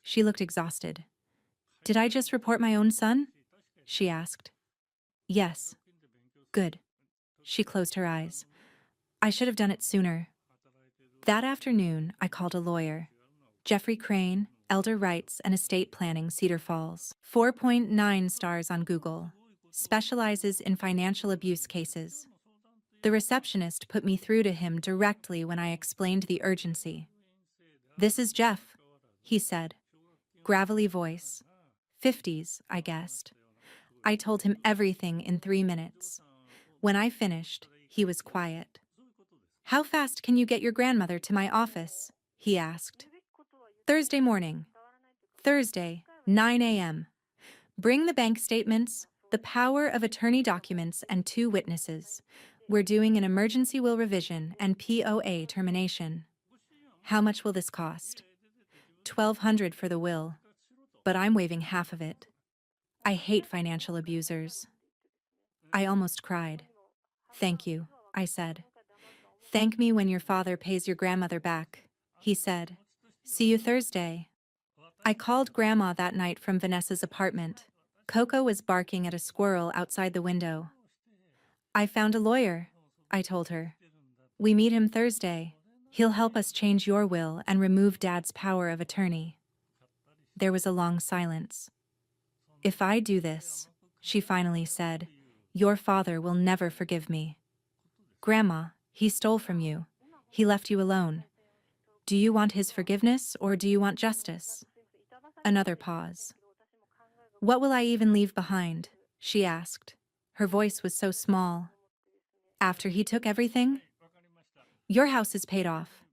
She looked exhausted. Did I just report my own son? She asked. Yes. Good. She closed her eyes. I should have done it sooner. That afternoon, I called a lawyer. Jeffrey Crane, Elder Rights and Estate Planning, Cedar Falls. 4.9 stars on Google. Specializes in financial abuse cases. The receptionist put me through to him directly when I explained the urgency. This is Jeff, he said. Gravelly voice. 50s, I guessed. I told him everything in 3 minutes. When I finished, he was quiet. How fast can you get your grandmother to my office? He asked. Thursday morning. Thursday, 9 a.m. Bring the bank statements, the power of attorney documents, and 2 witnesses. We're doing an emergency will revision and POA termination. How much will this cost? $1,200 for the will, but I'm waiving half of it. I hate financial abusers. I almost cried. Thank you, I said. Thank me when your father pays your grandmother back, he said. See you Thursday. I called Grandma that night from Vanessa's apartment. Coco was barking at a squirrel outside the window. I found a lawyer, I told her. We meet him Thursday. He'll help us change your will and remove Dad's power of attorney. There was a long silence. If I do this, she finally said, your father will never forgive me. Grandma, he stole from you. He left you alone. Do you want his forgiveness or do you want justice? Another pause. What will I even leave behind? She asked. Her voice was so small. After he took everything? Your house is paid off.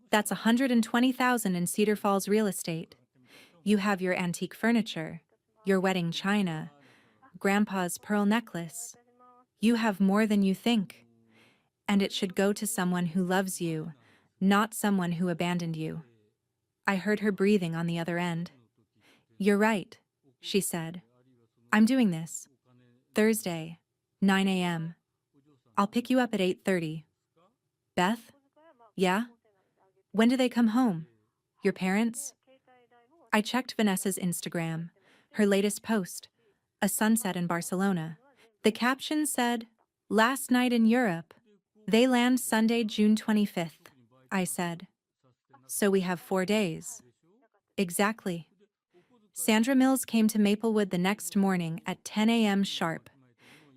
That's $120,000 in Cedar Falls real estate. You have your antique furniture, your wedding china, Grandpa's pearl necklace. You have more than you think. And it should go to someone who loves you, not someone who abandoned you. I heard her breathing on the other end. You're right, she said. I'm doing this. Thursday, 9 a.m. I'll pick you up at 8:30. Beth? Yeah? When do they come home? Your parents? I checked Vanessa's Instagram, her latest post, a sunset in Barcelona. The caption said, last night in Europe. They land Sunday, June 25th, I said. So we have 4 days. Exactly. Sandra Mills came to Maplewood the next morning at 10 a.m. sharp.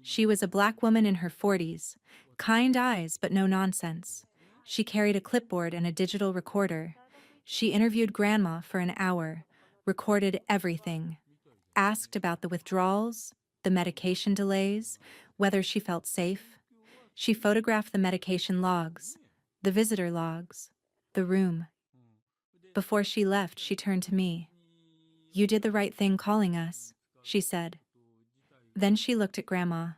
She was a Black woman in her 40s, kind eyes but no nonsense. She carried a clipboard and a digital recorder. She interviewed Grandma for an hour, recorded everything, asked about the withdrawals, the medication delays, whether she felt safe. She photographed the medication logs, the visitor logs, the room. Before she left, she turned to me. You did the right thing calling us, she said. Then she looked at Grandma.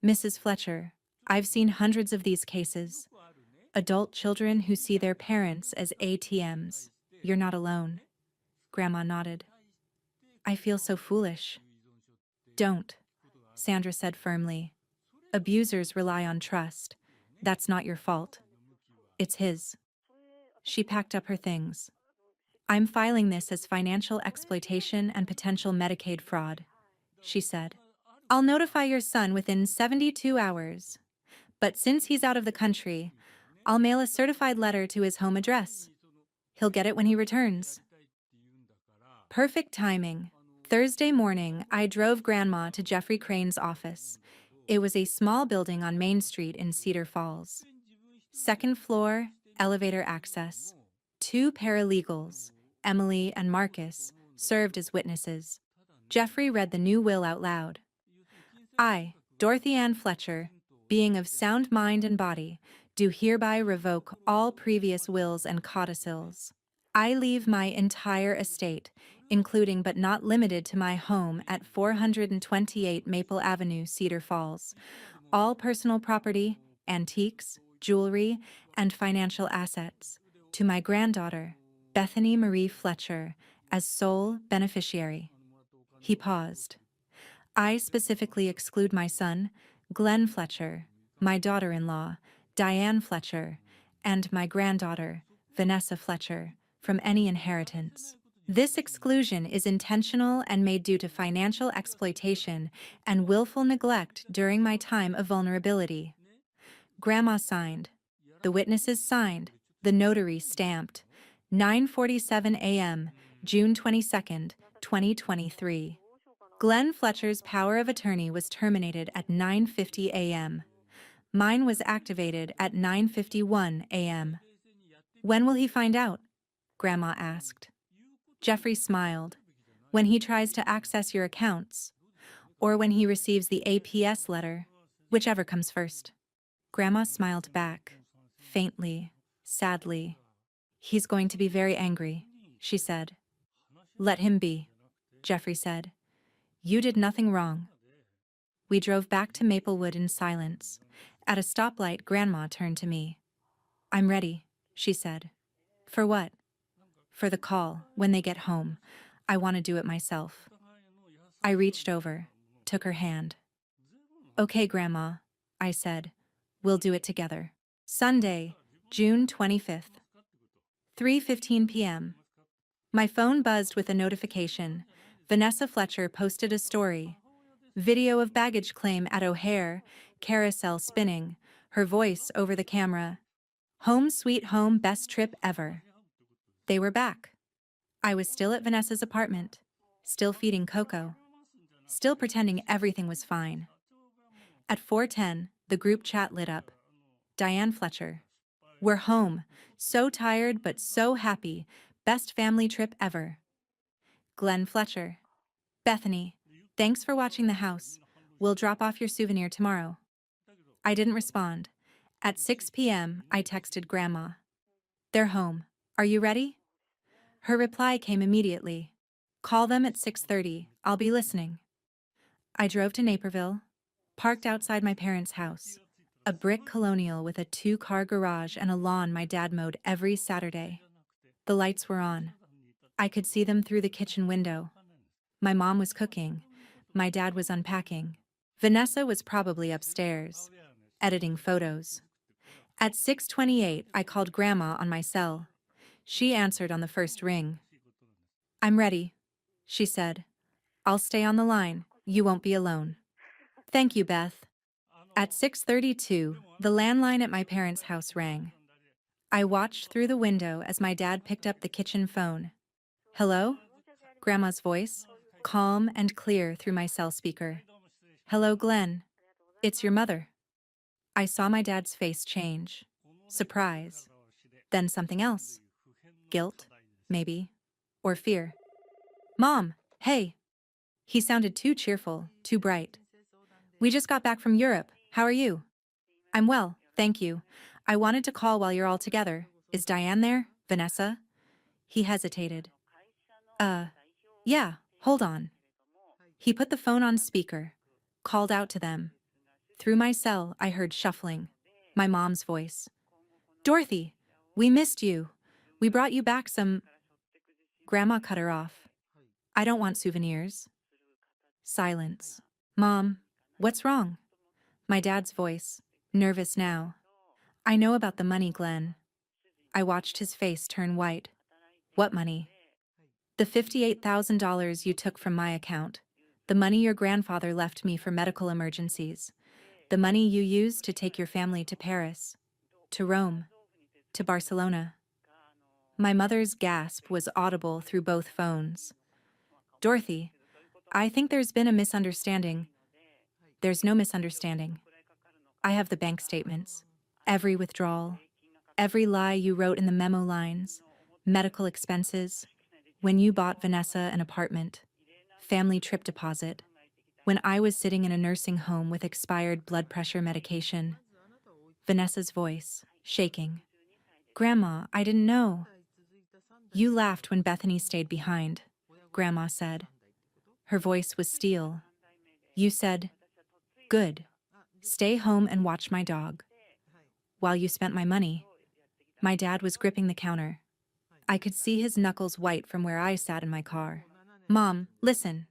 Mrs. Fletcher, I've seen hundreds of these cases. Adult children who see their parents as ATMs. You're not alone. Grandma nodded. I feel so foolish. Don't, Sandra said firmly. Abusers rely on trust. That's not your fault. It's his. She packed up her things. I'm filing this as financial exploitation and potential Medicaid fraud, she said. I'll notify your son within 72 hours. But since he's out of the country, I'll mail a certified letter to his home address. He'll get it when he returns. Perfect timing. Thursday morning, I drove Grandma to Jeffrey Crane's office. It was a small building on Main Street in Cedar Falls. Second floor, elevator access. 2 paralegals, Emily and Marcus, served as witnesses. Jeffrey read the new will out loud. I, Dorothy Ann Fletcher, being of sound mind and body, do hereby revoke all previous wills and codicils. I leave my entire estate, including but not limited to my home at 428 Maple Avenue, Cedar Falls, all personal property, antiques, jewelry, and financial assets, to my granddaughter, Bethany Marie Fletcher, as sole beneficiary. He paused. I specifically exclude my son, Glenn Fletcher, my daughter-in-law, Diane Fletcher, and my granddaughter, Vanessa Fletcher, from any inheritance. This exclusion is intentional and made due to financial exploitation and willful neglect during my time of vulnerability. Grandma signed. The witnesses signed. The notary stamped. 9:47 a.m., June 22nd, 2023. Glenn Fletcher's power of attorney was terminated at 9:50 a.m. Mine was activated at 9:51 a.m. When will he find out? Grandma asked. Jeffrey smiled. When he tries to access your accounts, or when he receives the APS letter, whichever comes first. Grandma smiled back, faintly, sadly. He's going to be very angry, she said. Let him be, Jeffrey said. You did nothing wrong. We drove back to Maplewood in silence. At a stoplight, Grandma turned to me. I'm ready, she said. For what? For the call, when they get home. I want to do it myself. I reached over, took her hand. Okay, Grandma, I said. We'll do it together. Sunday, June 25th. 3:15 p.m. My phone buzzed with a notification. Vanessa Fletcher posted a story. Video of baggage claim at O'Hare, carousel spinning, her voice over the camera. Home sweet home, best trip ever. They were back. I was still at Vanessa's apartment, still feeding Coco, still pretending everything was fine. At 4:10, the group chat lit up. Diane Fletcher. We're home. So tired but so happy. Best family trip ever. Glenn Fletcher. Bethany. Thanks for watching the house. We'll drop off your souvenir tomorrow. I didn't respond. At 6 p.m., I texted Grandma. They're home. Are you ready? Her reply came immediately. Call them at 6:30. I'll be listening. I drove to Naperville, parked outside my parents' house, a brick colonial with a 2-car garage and a lawn my dad mowed every Saturday. The lights were on. I could see them through the kitchen window. My mom was cooking. My dad was unpacking. Vanessa was probably upstairs, editing photos. At 6:28, I called Grandma on my cell. She answered on the first ring. I'm ready, she said. I'll stay on the line. You won't be alone. Thank you, Beth. At 6:32, the landline at my parents' house rang. I watched through the window as my dad picked up the kitchen phone. Hello? Grandma's voice, calm and clear through my cell speaker. Hello, Glenn. It's your mother. I saw my dad's face change. Surprise. Then something else. Guilt, maybe. Or fear. Mom, hey. He sounded too cheerful, too bright. We just got back from Europe. How are you? I'm well, thank you. I wanted to call while you're all together. Is Diane there? Vanessa? He hesitated. Yeah, hold on. He put the phone on speaker, called out to them. Through my cell, I heard shuffling. My mom's voice. Dorothy, we missed you. We brought you back some... Grandma cut her off. I don't want souvenirs. Silence. Mom, what's wrong? My dad's voice, nervous now. I know about the money, Glenn. I watched his face turn white. What money? The $58,000 you took from my account. The money your grandfather left me for medical emergencies. The money you used to take your family to Paris, to Rome, to Barcelona. My mother's gasp was audible through both phones. Dorothy, I think there's been a misunderstanding. There's no misunderstanding. I have the bank statements, every withdrawal, every lie you wrote in the memo lines, medical expenses, when you bought Vanessa an apartment, family trip deposit, when I was sitting in a nursing home with expired blood pressure medication. Vanessa's voice, shaking. Grandma, I didn't know. You laughed when Bethany stayed behind, Grandma said. Her voice was steel. You said, good. Stay home and watch my dog. While you spent my money. My dad was gripping the counter. I could see his knuckles white from where I sat in my car. Mom, listen.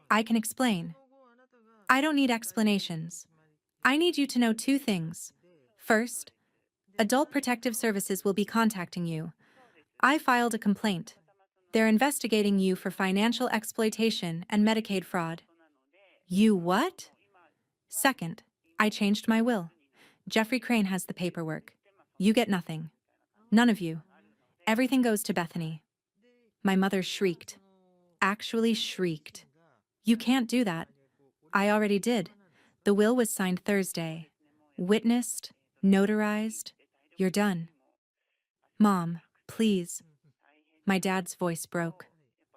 I can explain. I don't need explanations. I need you to know 2 things. First, Adult Protective Services will be contacting you. I filed a complaint. They're investigating you for financial exploitation and Medicaid fraud. You what? Second, I changed my will. Jeffrey Crane has the paperwork. You get nothing. None of you. Everything goes to Bethany. My mother shrieked. Actually shrieked. You can't do that. I already did. The will was signed Thursday. Witnessed, notarized. You're done. Mom, please. My dad's voice broke.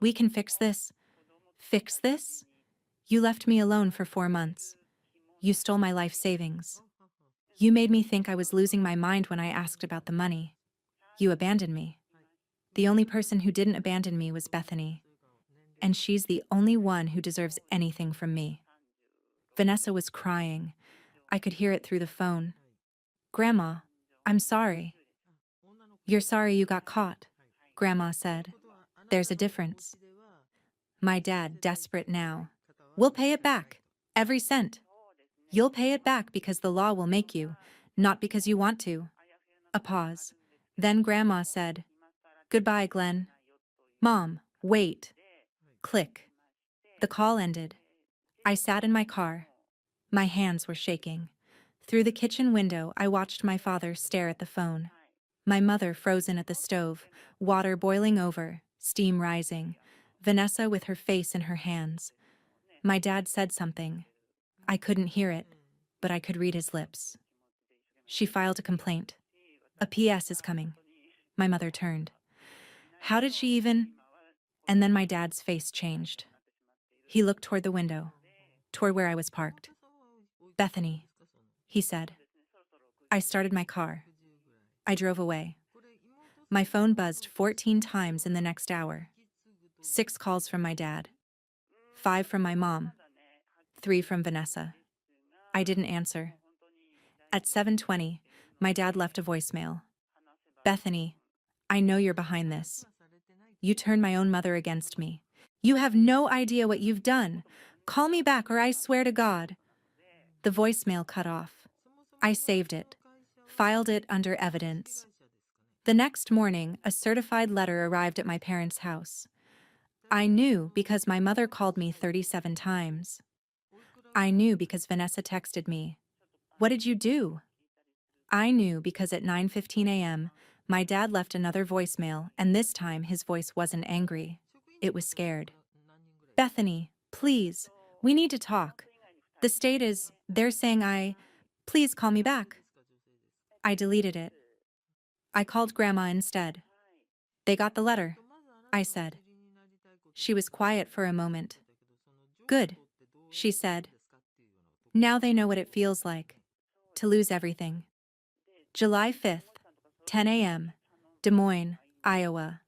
We can fix this. Fix this? You left me alone for 4 months. You stole my life savings. You made me think I was losing my mind when I asked about the money. You abandoned me. The only person who didn't abandon me was Bethany. And she's the only one who deserves anything from me. Vanessa was crying. I could hear it through the phone. Grandma, I'm sorry. You're sorry you got caught, Grandma said. There's a difference. My dad, desperate now. We'll pay it back. Every cent. You'll pay it back because the law will make you, not because you want to. A pause. Then Grandma said, Goodbye, Glenn. Mom, wait. Click. The call ended. I sat in my car. My hands were shaking. Through the kitchen window, I watched my father stare at the phone. My mother frozen at the stove, water boiling over, steam rising. Vanessa with her face in her hands. My dad said something. I couldn't hear it, but I could read his lips. She filed a complaint. A PS is coming. My mother turned. How did she even? And then my dad's face changed. He looked toward the window, toward where I was parked. Bethany, he said. I started my car. I drove away. My phone buzzed 14 times in the next hour. 6 calls from my dad. 5 from my mom. 3 from Vanessa. I didn't answer. At 7:20, my dad left a voicemail. Bethany, I know you're behind this. You turned my own mother against me. You have no idea what you've done. Call me back or I swear to God. The voicemail cut off. I saved it, filed it under evidence. The next morning, a certified letter arrived at my parents' house. I knew because my mother called me 37 times. I knew because Vanessa texted me. What did you do? I knew because at 9:15 a.m., my dad left another voicemail, and this time his voice wasn't angry. It was scared. Bethany, please, we need to talk. The state is, they're saying please call me back. I deleted it. I called Grandma instead. They got the letter, I said. She was quiet for a moment. Good, she said. Now they know what it feels like to lose everything. July 5th, 10 a.m., Des Moines, Iowa.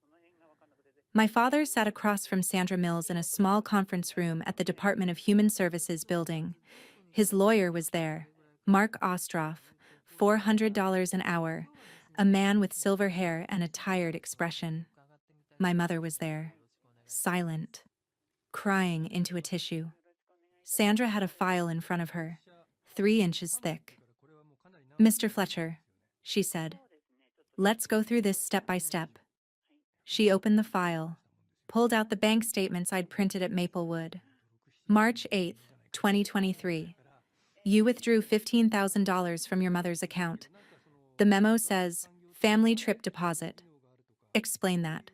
My father sat across from Sandra Mills in a small conference room at the Department of Human Services building. His lawyer was there, Mark Ostroff, $400 an hour, a man with silver hair and a tired expression. My mother was there, silent, crying into a tissue. Sandra had a file in front of her, 3 inches thick. Mr. Fletcher, she said, let's go through this step by step. She opened the file, pulled out the bank statements I'd printed at Maplewood. March 8th, 2023. You withdrew $15,000 from your mother's account. The memo says, family trip deposit. Explain that.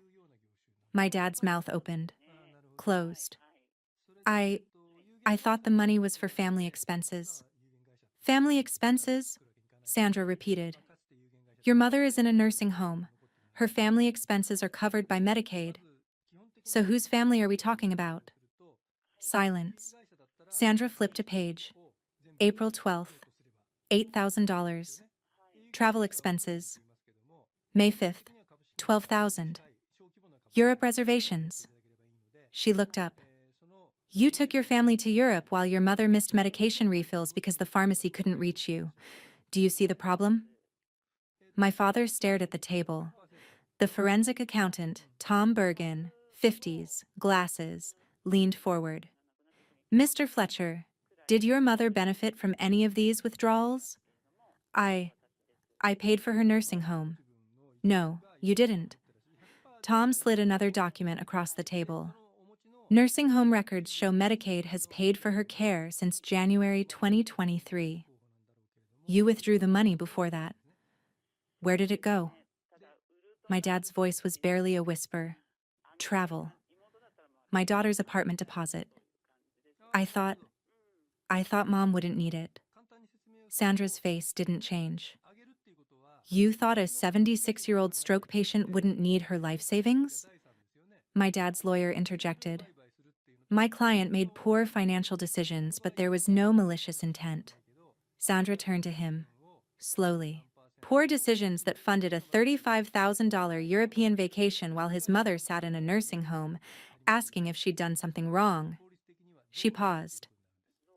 My dad's mouth opened, closed. I thought the money was for family expenses. Family expenses? Sandra repeated. Your mother is in a nursing home. Her family expenses are covered by Medicaid. So whose family are we talking about? Silence. Sandra flipped a page. April 12th, $8,000. Travel expenses. May 5th, $12,000. Europe reservations. She looked up. You took your family to Europe while your mother missed medication refills because the pharmacy couldn't reach you. Do you see the problem? My father stared at the table. The forensic accountant, Tom Bergen, 50s, glasses, leaned forward. Mr. Fletcher, did your mother benefit from any of these withdrawals? I paid for her nursing home. No, you didn't. Tom slid another document across the table. Nursing home records show Medicaid has paid for her care since January 2023. You withdrew the money before that. Where did it go? My dad's voice was barely a whisper. Travel. My daughter's apartment deposit. I thought Mom wouldn't need it. Sandra's face didn't change. You thought a 76-year-old stroke patient wouldn't need her life savings? My dad's lawyer interjected. My client made poor financial decisions, but there was no malicious intent. Sandra turned to him, slowly. Poor decisions that funded a $35,000 European vacation while his mother sat in a nursing home, asking if she'd done something wrong. She paused.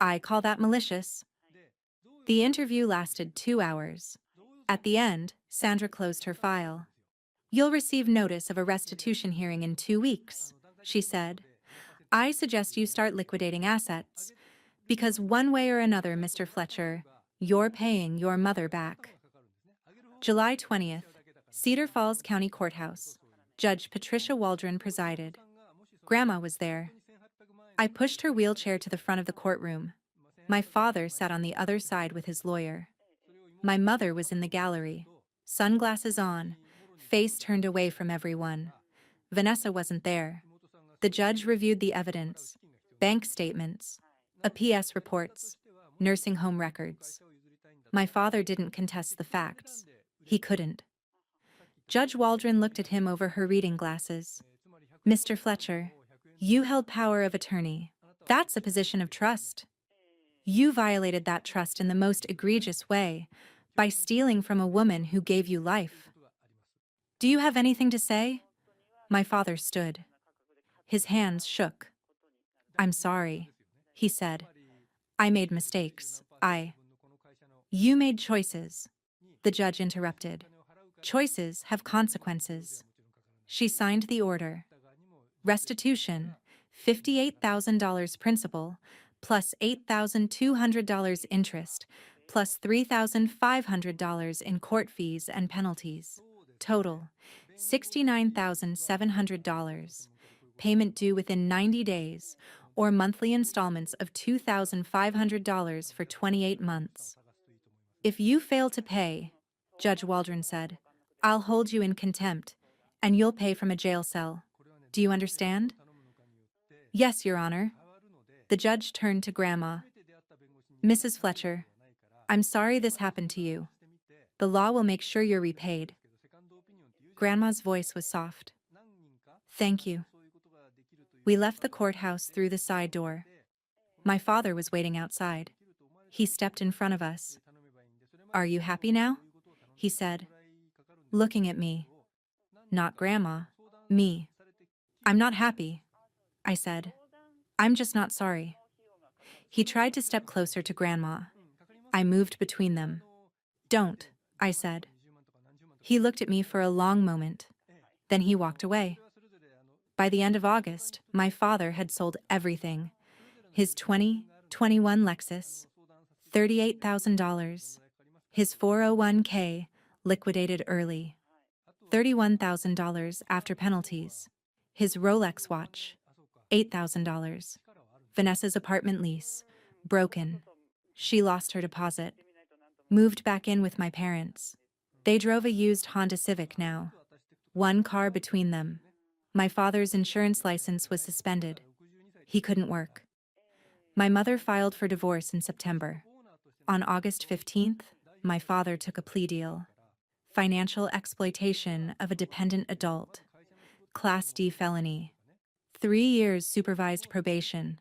I call that malicious. The interview lasted 2 hours. At the end, Sandra closed her file. You'll receive notice of a restitution hearing in 2 weeks, she said. I suggest you start liquidating assets, because one way or another, Mr. Fletcher, you're paying your mother back. July 20th, Cedar Falls County Courthouse. Judge Patricia Waldron presided. Grandma was there. I pushed her wheelchair to the front of the courtroom. My father sat on the other side with his lawyer. My mother was in the gallery, sunglasses on, face turned away from everyone. Vanessa wasn't there. The judge reviewed the evidence, bank statements, APS reports, nursing home records. My father didn't contest the facts. He couldn't. Judge Waldron looked at him over her reading glasses. Mr. Fletcher, you held power of attorney. That's a position of trust. You violated that trust in the most egregious way, by stealing from a woman who gave you life. Do you have anything to say? My father stood. His hands shook. I'm sorry, he said. I made mistakes. You made choices. The judge interrupted. Choices have consequences. She signed the order. Restitution, $58,000 principal, plus $8,200 interest, plus $3,500 in court fees and penalties. Total, $69,700. Payment due within 90 days, or monthly installments of $2,500 for 28 months. If you fail to pay, Judge Waldron said, I'll hold you in contempt, and you'll pay from a jail cell. Do you understand? Yes, Your Honor. The judge turned to Grandma. Mrs. Fletcher, I'm sorry this happened to you. The law will make sure you're repaid. Grandma's voice was soft. Thank you. We left the courthouse through the side door. My father was waiting outside. He stepped in front of us. Are you happy now? He said, looking at me. Not Grandma, me. I'm not happy, I said. I'm just not sorry. He tried to step closer to Grandma. I moved between them. Don't, I said. He looked at me for a long moment. Then he walked away. By the end of August, my father had sold everything. His 2021 Lexus, $38,000. His 401k, liquidated early. $31,000 after penalties. His Rolex watch, $8,000. Vanessa's apartment lease, broken. She lost her deposit. Moved back in with my parents. They drove a used Honda Civic now. One car between them. My father's insurance license was suspended. He couldn't work. My mother filed for divorce in September. On August 15th, my father took a plea deal. Financial exploitation of a dependent adult. Class D felony. 3 years supervised probation.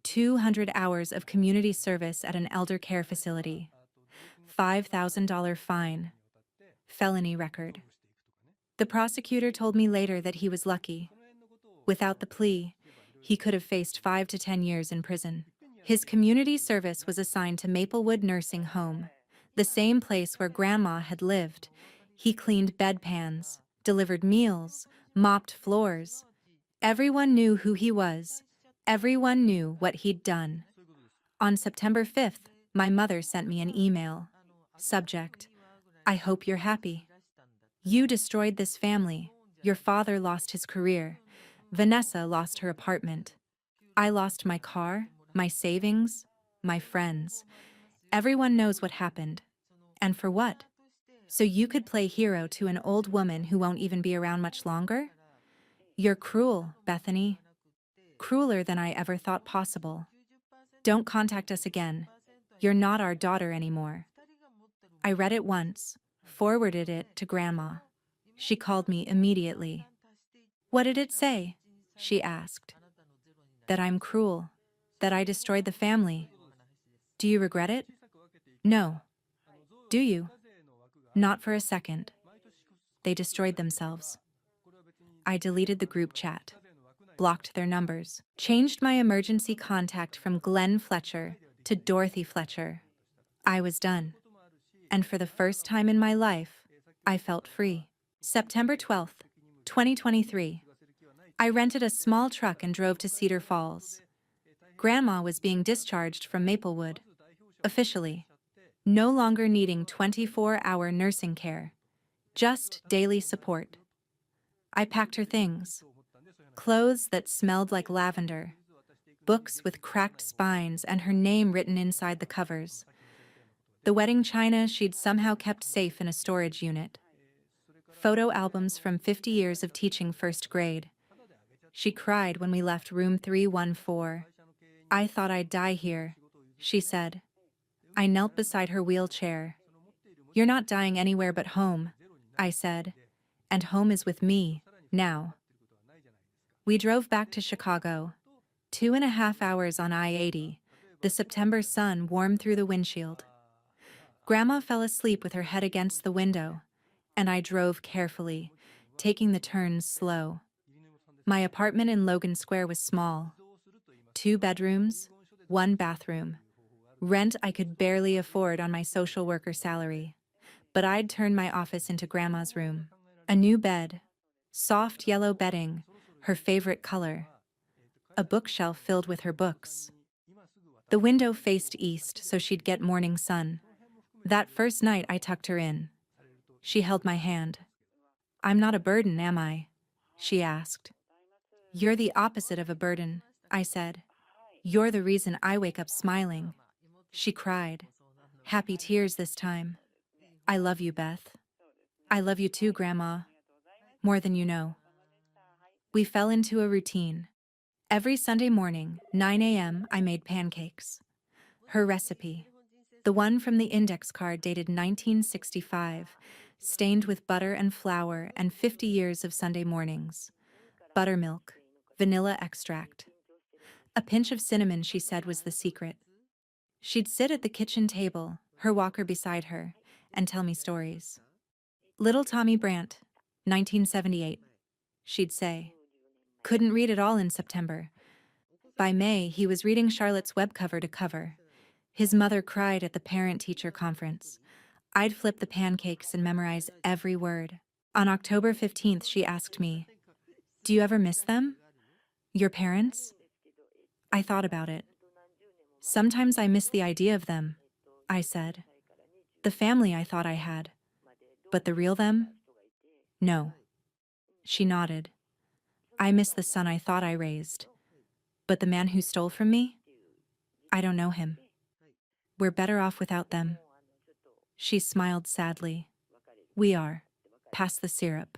200 hours of community service at an elder care facility. $5,000 fine. Felony record. The prosecutor told me later that he was lucky. Without the plea, he could have faced 5 to 10 years in prison. His community service was assigned to Maplewood Nursing Home, the same place where Grandma had lived. He cleaned bedpans, delivered meals, mopped floors. Everyone knew who he was. Everyone knew what he'd done. On September 5th, my mother sent me an email. Subject: I hope you're happy. You destroyed this family. Your father lost his career. Vanessa lost her apartment. I lost my car, my savings, my friends. Everyone knows what happened. And for what? So you could play hero to an old woman who won't even be around much longer? You're cruel, Bethany. Crueler than I ever thought possible. Don't contact us again. You're not our daughter anymore. I read it once, forwarded it to Grandma. She called me immediately. What did it say? She asked. That I'm cruel. That I destroyed the family. Do you regret it? No. Do you? Not for a second. They destroyed themselves. I deleted the group chat, blocked their numbers, changed my emergency contact from Glenn Fletcher to Dorothy Fletcher. I was done. And for the first time in my life, I felt free. September 12th, 2023. I rented a small truck and drove to Cedar Falls. Grandma was being discharged from Maplewood. Officially. No longer needing 24-hour nursing care. Just daily support. I packed her things: clothes that smelled like lavender, books with cracked spines and her name written inside the covers, the wedding china she'd somehow kept safe in a storage unit, photo albums from 50 years of teaching first grade. She cried when we left room 314. "I thought I'd die here," she said. I knelt beside her wheelchair. "You're not dying anywhere but home," I said, "and home is with me, now." We drove back to Chicago. 2.5 hours on I-80, the September sun warmed through the windshield. Grandma fell asleep with her head against the window, and I drove carefully, taking the turns slow. My apartment in Logan Square was small. 2 bedrooms, 1 bathroom. Rent I could barely afford on my social worker salary. But I'd turn my office into Grandma's room. A new bed, soft yellow bedding, her favorite color. A bookshelf filled with her books. The window faced east so she'd get morning sun. That first night I tucked her in. She held my hand. "I'm not a burden, am I?" she asked. "You're the opposite of a burden," I said. "You're the reason I wake up smiling." She cried. Happy tears this time. "I love you, Beth." "I love you too, Grandma. More than you know." We fell into a routine. Every Sunday morning, 9 a.m., I made pancakes. Her recipe, the one from the index card dated 1965, stained with butter and flour and 50 years of Sunday mornings. Buttermilk, vanilla extract. A pinch of cinnamon, she said, was the secret. She'd sit at the kitchen table, her walker beside her, and tell me stories. "Little Tommy Brandt, 1978, she'd say. Couldn't read it all in September. By May, he was reading Charlotte's Web cover to cover. His mother cried at the parent-teacher conference. I'd flip the pancakes and memorize every word. On October 15th, she asked me, 'Do you ever miss them? Your parents?' I thought about it. 'Sometimes I miss the idea of them,' I said. 'The family I thought I had. But the real them? No.' She nodded. 'I miss the son I thought I raised. But the man who stole from me? I don't know him. We're better off without them.' She smiled sadly. 'We are, past the syrup.'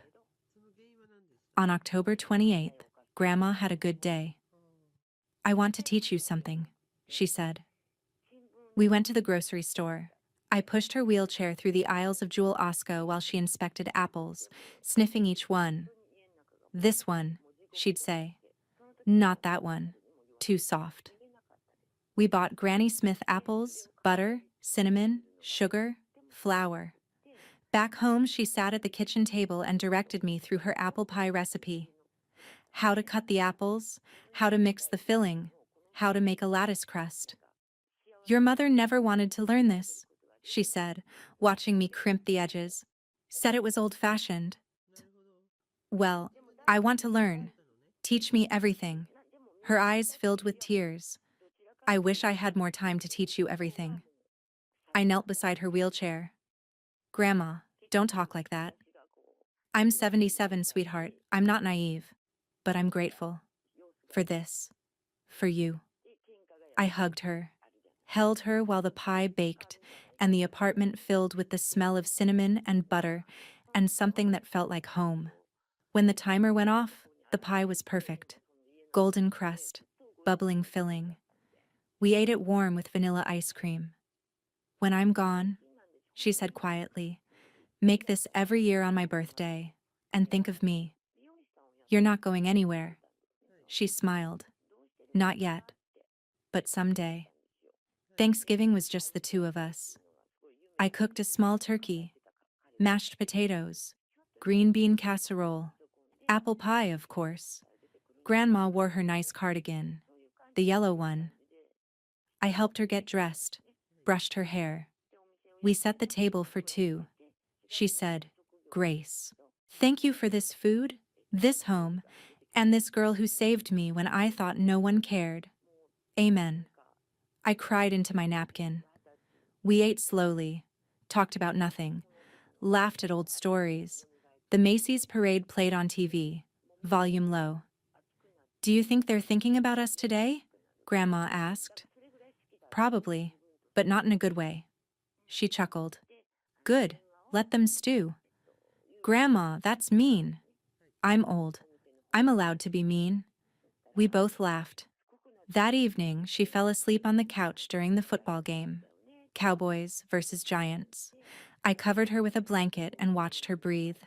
On October 28th, Grandma had a good day. 'I want to teach you something,' she said. We went to the grocery store. I pushed her wheelchair through the aisles of Jewel Osco while she inspected apples, sniffing each one. 'This one,' she'd say. 'Not that one. Too soft.' We bought Granny Smith apples, butter, cinnamon, sugar, flour. Back home, she sat at the kitchen table and directed me through her apple pie recipe. How to cut the apples, how to mix the filling, how to make a lattice crust. 'Your mother never wanted to learn this,' she said, watching me crimp the edges. 'Said it was old-fashioned.' Well, I want to learn. Teach me everything." Her eyes filled with tears. "I wish I had more time to teach you everything." I knelt beside her wheelchair. "Grandma, don't talk like that. I'm 77, sweetheart. I'm not naive. But I'm grateful. For this. For you." I hugged her, held her while the pie baked, and the apartment filled with the smell of cinnamon and butter and something that felt like home. When the timer went off, the pie was perfect. Golden crust, bubbling filling. We ate it warm with vanilla ice cream. "When I'm gone," she said quietly, "make this every year on my birthday, and think of me. You're not going anywhere." She smiled. "Not yet. But someday." Thanksgiving was just the two of us. I cooked a small turkey, mashed potatoes, green bean casserole, apple pie, of course. Grandma wore her nice cardigan, the yellow one. I helped her get dressed, brushed her hair. We set the table for two. She said, "Grace, thank you for this food, this home, and this girl who saved me when I thought no one cared. Amen." I cried into my napkin. We ate slowly, talked about nothing, laughed at old stories, The Macy's parade played on TV, volume low. Do you think they're thinking about us today? Grandma asked. Probably, but not in a good way. She chuckled. Good, let them stew. Grandma, that's mean. I'm old. I'm allowed to be mean. We both laughed. That evening, she fell asleep on the couch during the football game. Cowboys versus Giants. I covered her with a blanket and watched her breathe.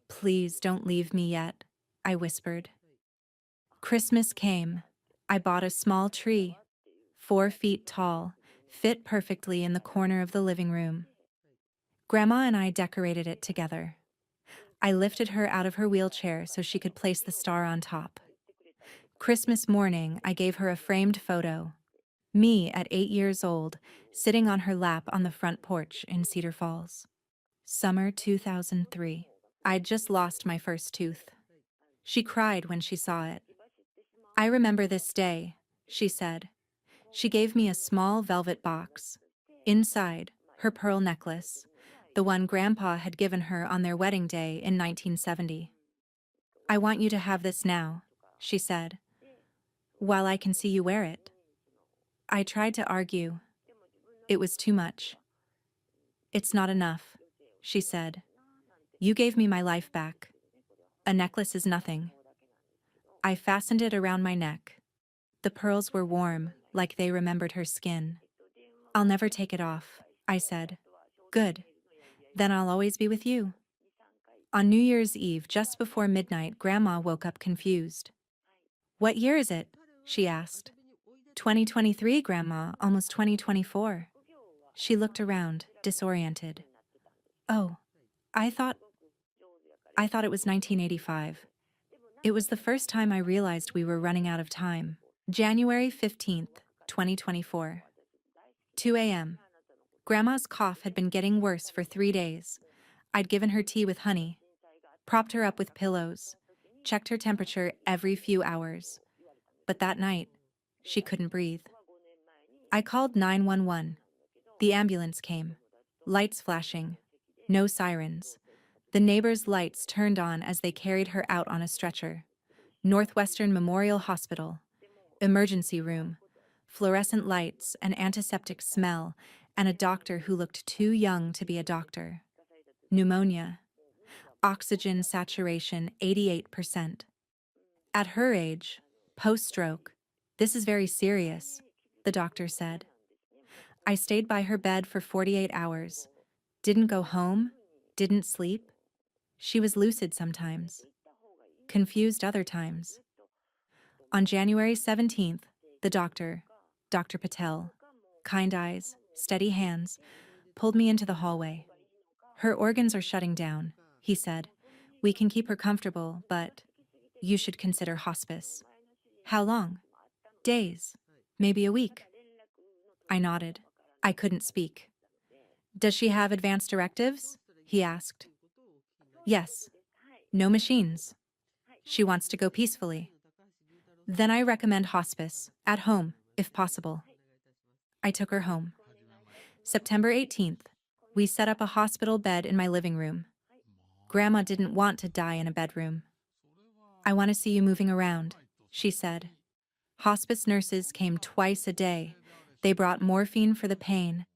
Please don't leave me yet, I whispered. Christmas came. I bought a small tree, 4 feet tall, fit perfectly in the corner of the living room. Grandma and I decorated it together. I lifted her out of her wheelchair so she could place the star on top. Christmas morning, I gave her a framed photo. Me at 8 years old, sitting on her lap on the front porch in Cedar Falls. Summer 2003. I'd just lost my first tooth. She cried when she saw it. I remember this day, she said. She gave me a small velvet box. Inside, her pearl necklace, the one Grandpa had given her on their wedding day in 1970. I want you to have this now, she said, while I can see you wear it. I tried to argue. It was too much. It's not enough, she said. You gave me my life back. A necklace is nothing. I fastened it around my neck. The pearls were warm, like they remembered her skin. I'll never take it off, I said. Good. Then I'll always be with you. On New Year's Eve, just before midnight, Grandma woke up confused. What year is it? She asked. 2023, Grandma, almost 2024. She looked around, disoriented. Oh, I thought it was 1985. It was the first time I realized we were running out of time. January 15th, 2024. 2 a.m. Grandma's cough had been getting worse for 3 days. I'd given her tea with honey, propped her up with pillows, checked her temperature every few hours. But that night, she couldn't breathe. I called 911. The ambulance came. Lights flashing. No sirens. The neighbors' lights turned on as they carried her out on a stretcher. Northwestern Memorial Hospital. Emergency room. Fluorescent lights, an antiseptic smell, and a doctor who looked too young to be a doctor. Pneumonia. Oxygen saturation 88%. At her age, post-stroke, this is very serious, the doctor said. I stayed by her bed for 48 hours. Didn't go home, didn't sleep. She was lucid sometimes, confused other times. On January 17th, the doctor, Dr. Patel, kind eyes, steady hands, pulled me into the hallway. Her organs are shutting down, he said. We can keep her comfortable, but you should consider hospice. How long? Days, maybe a week. I nodded. I couldn't speak. Does she have advanced directives? He asked. Yes. No machines. She wants to go peacefully. Then I recommend hospice, at home, if possible. I took her home. September 18th, we set up a hospital bed in my living room. Grandma didn't want to die in a bedroom. I want to see you moving around, she said. Hospice nurses came twice a day. They brought morphine for the pain,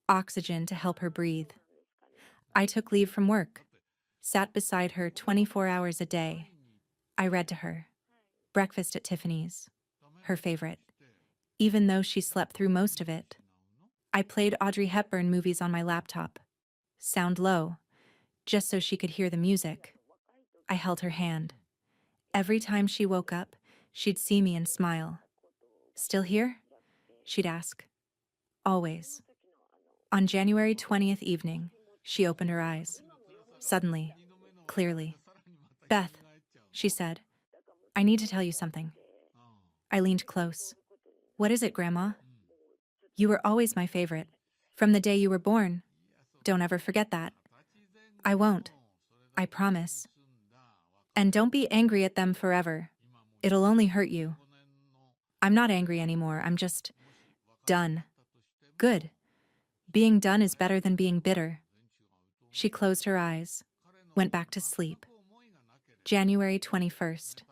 oxygen to help her breathe. I took leave from work, sat beside her 24 hours a day. I read to her. Breakfast at Tiffany's, her favorite, even though she slept through most of it. I played Audrey Hepburn movies on my laptop. Sound low, just so she could hear the music. I held her hand. Every time she woke up, she'd see me and smile. Still here? She'd ask. Always. On January 20th evening, she opened her eyes. Suddenly, clearly. Beth, she said, I need to tell you something. I leaned close. What is it, Grandma? You were always my favorite. From the day you were born. Don't ever forget that. I won't. I promise. And don't be angry at them forever. It'll only hurt you. I'm not angry anymore. I'm just done. Good. Being done is better than being bitter. She closed her eyes. Went back to sleep. January 21st.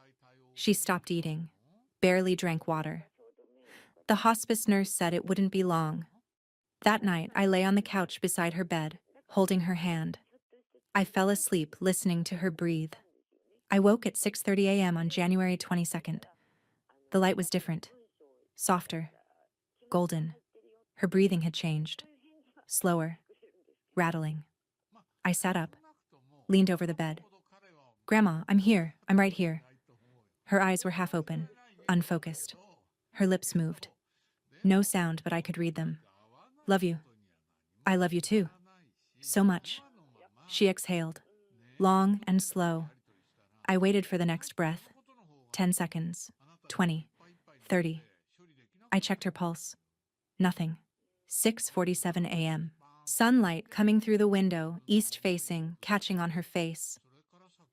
She stopped eating, barely drank water. The hospice nurse said it wouldn't be long. That night, I lay on the couch beside her bed, holding her hand. I fell asleep listening to her breathe. I woke at 6:30 a.m. on January 22nd. The light was different, softer, golden. Her breathing had changed, slower, rattling. I sat up, leaned over the bed. "Grandma, I'm here. I'm right here." Her eyes were half open, unfocused. Her lips moved. No sound, but I could read them. "Love you. I love you too. So much." She exhaled, long and slow. I waited for the next breath. 10 seconds. 20. 30. I checked her pulse. Nothing. 6:47 a.m. Sunlight coming through the window, east-facing, catching on her face.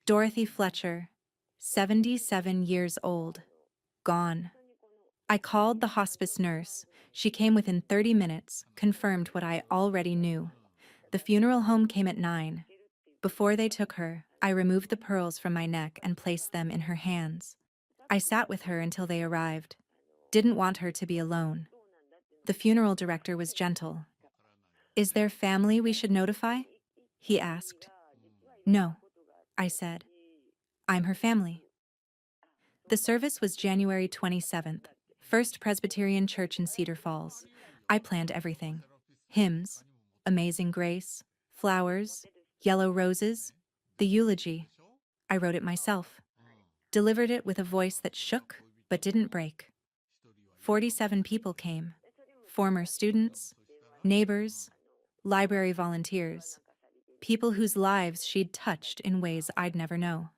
Dorothy Fletcher, 77 years old. Gone. I called the hospice nurse. She came within 30 minutes, confirmed what I already knew. The funeral home came at 9. Before they took her, I removed the pearls from my neck and placed them in her hands. I sat with her until they arrived. Didn't want her to be alone. The funeral director was gentle. "Is there family we should notify?" he asked. "No," I said. "I'm her family." The service was January 27th, First Presbyterian Church in Cedar Falls. I planned everything. Hymns, Amazing Grace, flowers, yellow roses, the eulogy. I wrote it myself. Delivered it with a voice that shook but didn't break. 47 people came. Former students, neighbors, library volunteers, people whose lives she'd touched in ways I'd never know.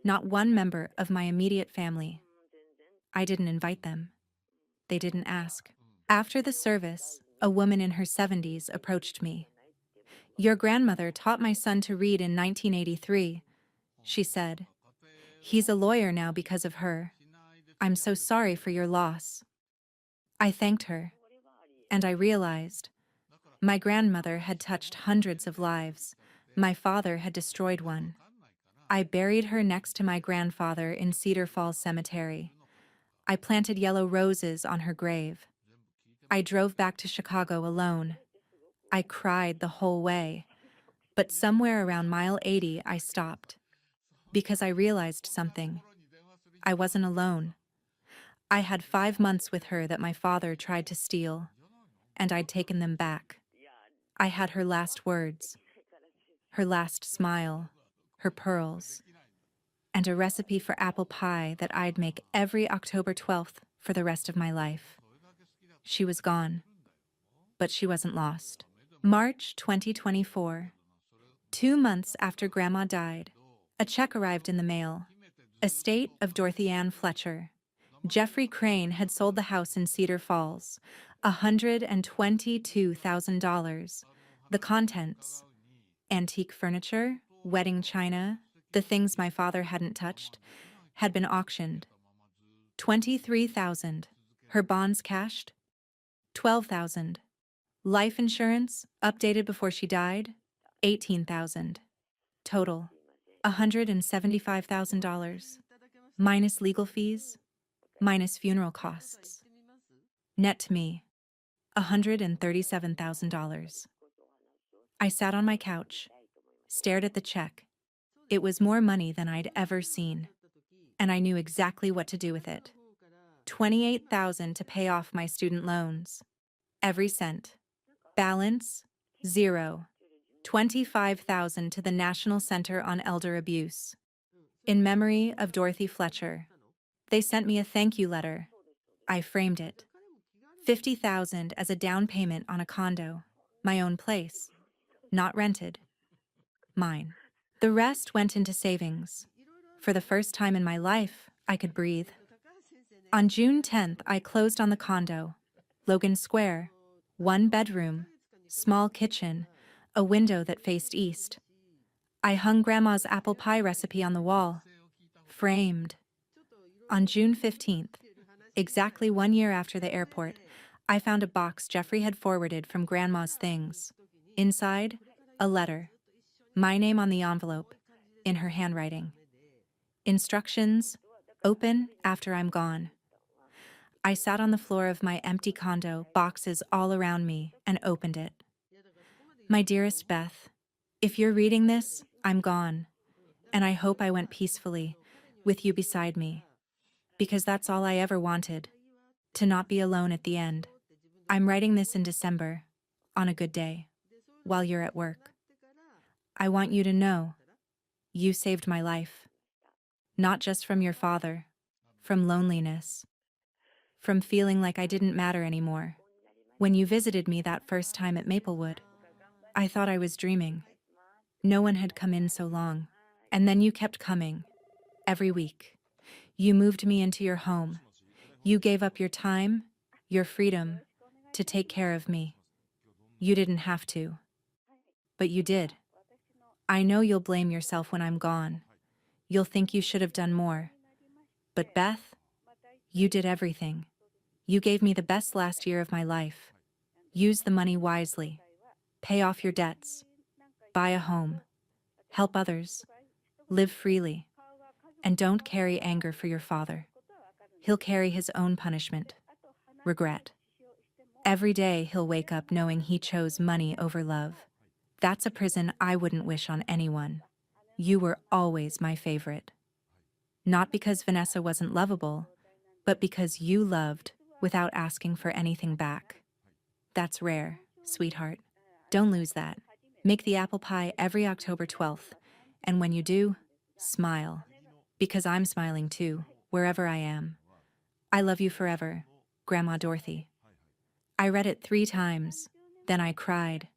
Not one member of my immediate family. I didn't invite them. They didn't ask. After the service, a woman in her 70s approached me. "Your grandmother taught my son to read in 1983, she said. "He's a lawyer now because of her. I'm so sorry for your loss." I thanked her, and I realized my grandmother had touched hundreds of lives. My father had destroyed one. I buried her next to my grandfather in Cedar Falls Cemetery. I planted yellow roses on her grave. I drove back to Chicago alone. I cried the whole way. But somewhere around mile 80, I stopped. Because I realized something. I wasn't alone. I had 5 months with her that my father tried to steal, and I'd taken them back. I had her last words, her last smile, her pearls, and a recipe for apple pie that I'd make every October 12th for the rest of my life. She was gone, but she wasn't lost. March 2024. 2 months after Grandma died, a check arrived in the mail. Estate of Dorothy Ann Fletcher. Jeffrey Crane had sold the house in Cedar Falls, $122,000. The contents: antique furniture, wedding china, the things my father hadn't touched, had been auctioned. $23,000. Her bonds cashed. $12,000. Life insurance, updated before she died. $18,000. Total, $175,000. Minus legal fees, minus funeral costs. Net to me, $137,000. I sat on my couch, stared at the check. It was more money than I'd ever seen, and I knew exactly what to do with it. $28,000 to pay off my student loans. Every cent. Balance, 0. $25,000 to the National Center on Elder Abuse. In memory of Dorothy Fletcher. They sent me a thank you letter. I framed it. $50,000 as a down payment on a condo, my own place, not rented, mine. The rest went into savings. For the first time in my life, I could breathe. On June 10th, I closed on the condo. Logan Square, 1 bedroom, small kitchen, a window that faced east. I hung Grandma's apple pie recipe on the wall, framed. On June 15th, exactly 1 year after the airport, I found a box Jeffrey had forwarded from Grandma's things. Inside, a letter. My name on the envelope, in her handwriting. Instructions: open after I'm gone. I sat on the floor of my empty condo, boxes all around me, and opened it. My dearest Beth, if you're reading this, I'm gone, and I hope I went peacefully, with you beside me, because that's all I ever wanted, to not be alone at the end. I'm writing this in December, on a good day, while you're at work. I want you to know, you saved my life. Not just from your father, from loneliness, from feeling like I didn't matter anymore. When you visited me that first time at Maplewood, I thought I was dreaming. No one had come in so long. And then you kept coming, every week. You moved me into your home. You gave up your time, your freedom, to take care of me. You didn't have to. But you did. I know you'll blame yourself when I'm gone. You'll think you should have done more. But Beth, you did everything. You gave me the best last year of my life. Use the money wisely. Pay off your debts. Buy a home. Help others. Live freely. And don't carry anger for your father. He'll carry his own punishment. Regret. Every day he'll wake up knowing he chose money over love. That's a prison I wouldn't wish on anyone. You were always my favorite. Not because Vanessa wasn't lovable, but because you loved without asking for anything back. That's rare, sweetheart. Don't lose that. Make the apple pie every October 12th, and when you do, smile. Because I'm smiling too, wherever I am. I love you forever, Grandma Dorothy. I read it 3 times, then I cried.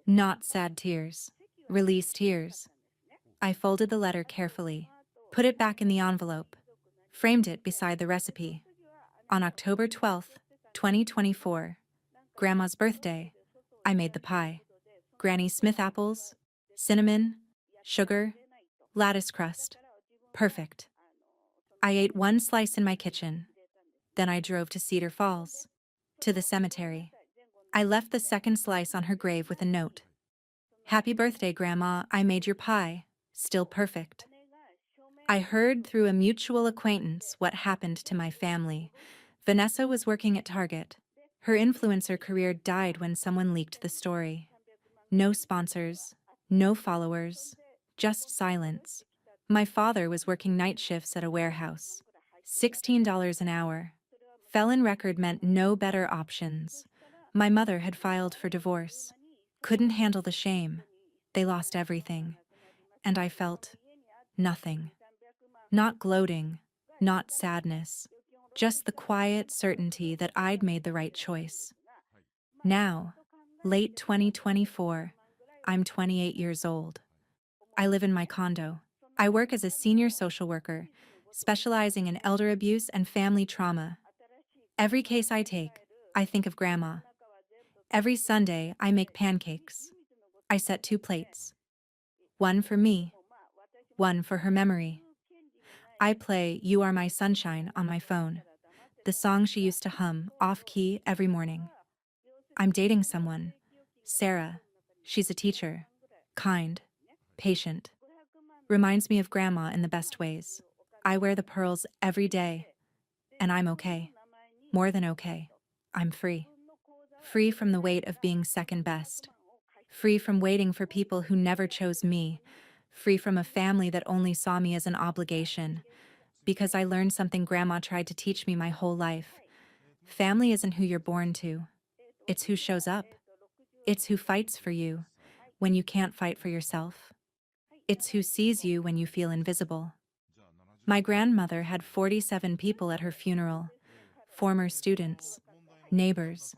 Not sad tears, released tears. I folded the letter carefully, put it back in the envelope, framed it beside the recipe. On October 12th, 2024, Grandma's birthday, I made the pie. Granny Smith apples, cinnamon, sugar, lattice crust. Perfect. I ate 1 slice in my kitchen. Then I drove to Cedar Falls, to the cemetery. I left the second slice on her grave with a note. Happy birthday, Grandma, I made your pie, still perfect. I heard through a mutual acquaintance what happened to my family. Vanessa was working at Target. Her influencer career died when someone leaked the story. No sponsors, no followers, just silence. My father was working night shifts at a warehouse. $16 an hour. Felon record meant no better options. My mother had filed for divorce. Couldn't handle the shame. They lost everything. And I felt nothing. Not gloating, not sadness. Just the quiet certainty that I'd made the right choice. Now, late 2024, I'm 28 years old. I live in my condo. I work as a senior social worker, specializing in elder abuse and family trauma. Every case I take, I think of Grandma. Every Sunday, I make pancakes. I set 2 plates. One for me, one for her memory. I play You Are My Sunshine on my phone, the song she used to hum off-key every morning. I'm dating someone, Sarah. She's a teacher, kind, patient. Reminds me of Grandma in the best ways. I wear the pearls every day, and I'm okay. More than okay. I'm free. Free from the weight of being second best. Free from waiting for people who never chose me. Free from a family that only saw me as an obligation. Because I learned something Grandma tried to teach me my whole life. Family isn't who you're born to. It's who shows up. It's who fights for you when you can't fight for yourself. It's who sees you when you feel invisible. My grandmother had 47 people at her funeral. Former students, neighbors,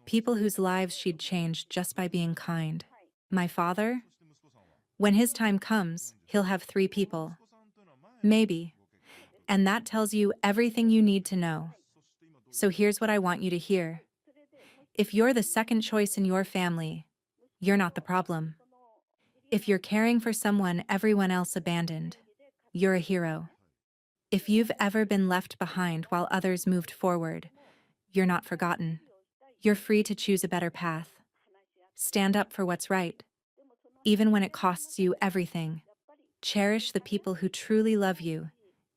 people whose lives she'd changed just by being kind. My father? When his time comes, he'll have 3 people. Maybe. And that tells you everything you need to know. So here's what I want you to hear. If you're the second choice in your family, you're not the problem. If you're caring for someone everyone else abandoned, you're a hero. If you've ever been left behind while others moved forward, you're not forgotten. You're free to choose a better path. Stand up for what's right. even when it costs you everything. Cherish the people who truly love you,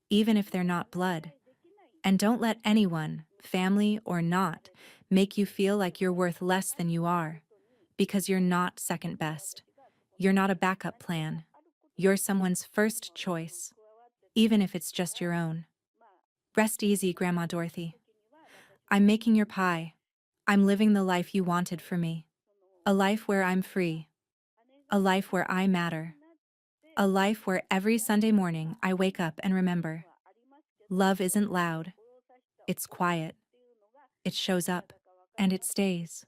even if they're not blood. And don't let anyone, family or not, make you feel like you're worth less than you are, because you're not second best. You're not a backup plan. You're someone's first choice, even if it's just your own. Rest easy, Grandma Dorothy. I'm making your pie. I'm living the life you wanted for me. A life where I'm free. A life where I matter. A life where every Sunday morning I wake up and remember. Love isn't loud. It's quiet. It shows up. And it stays.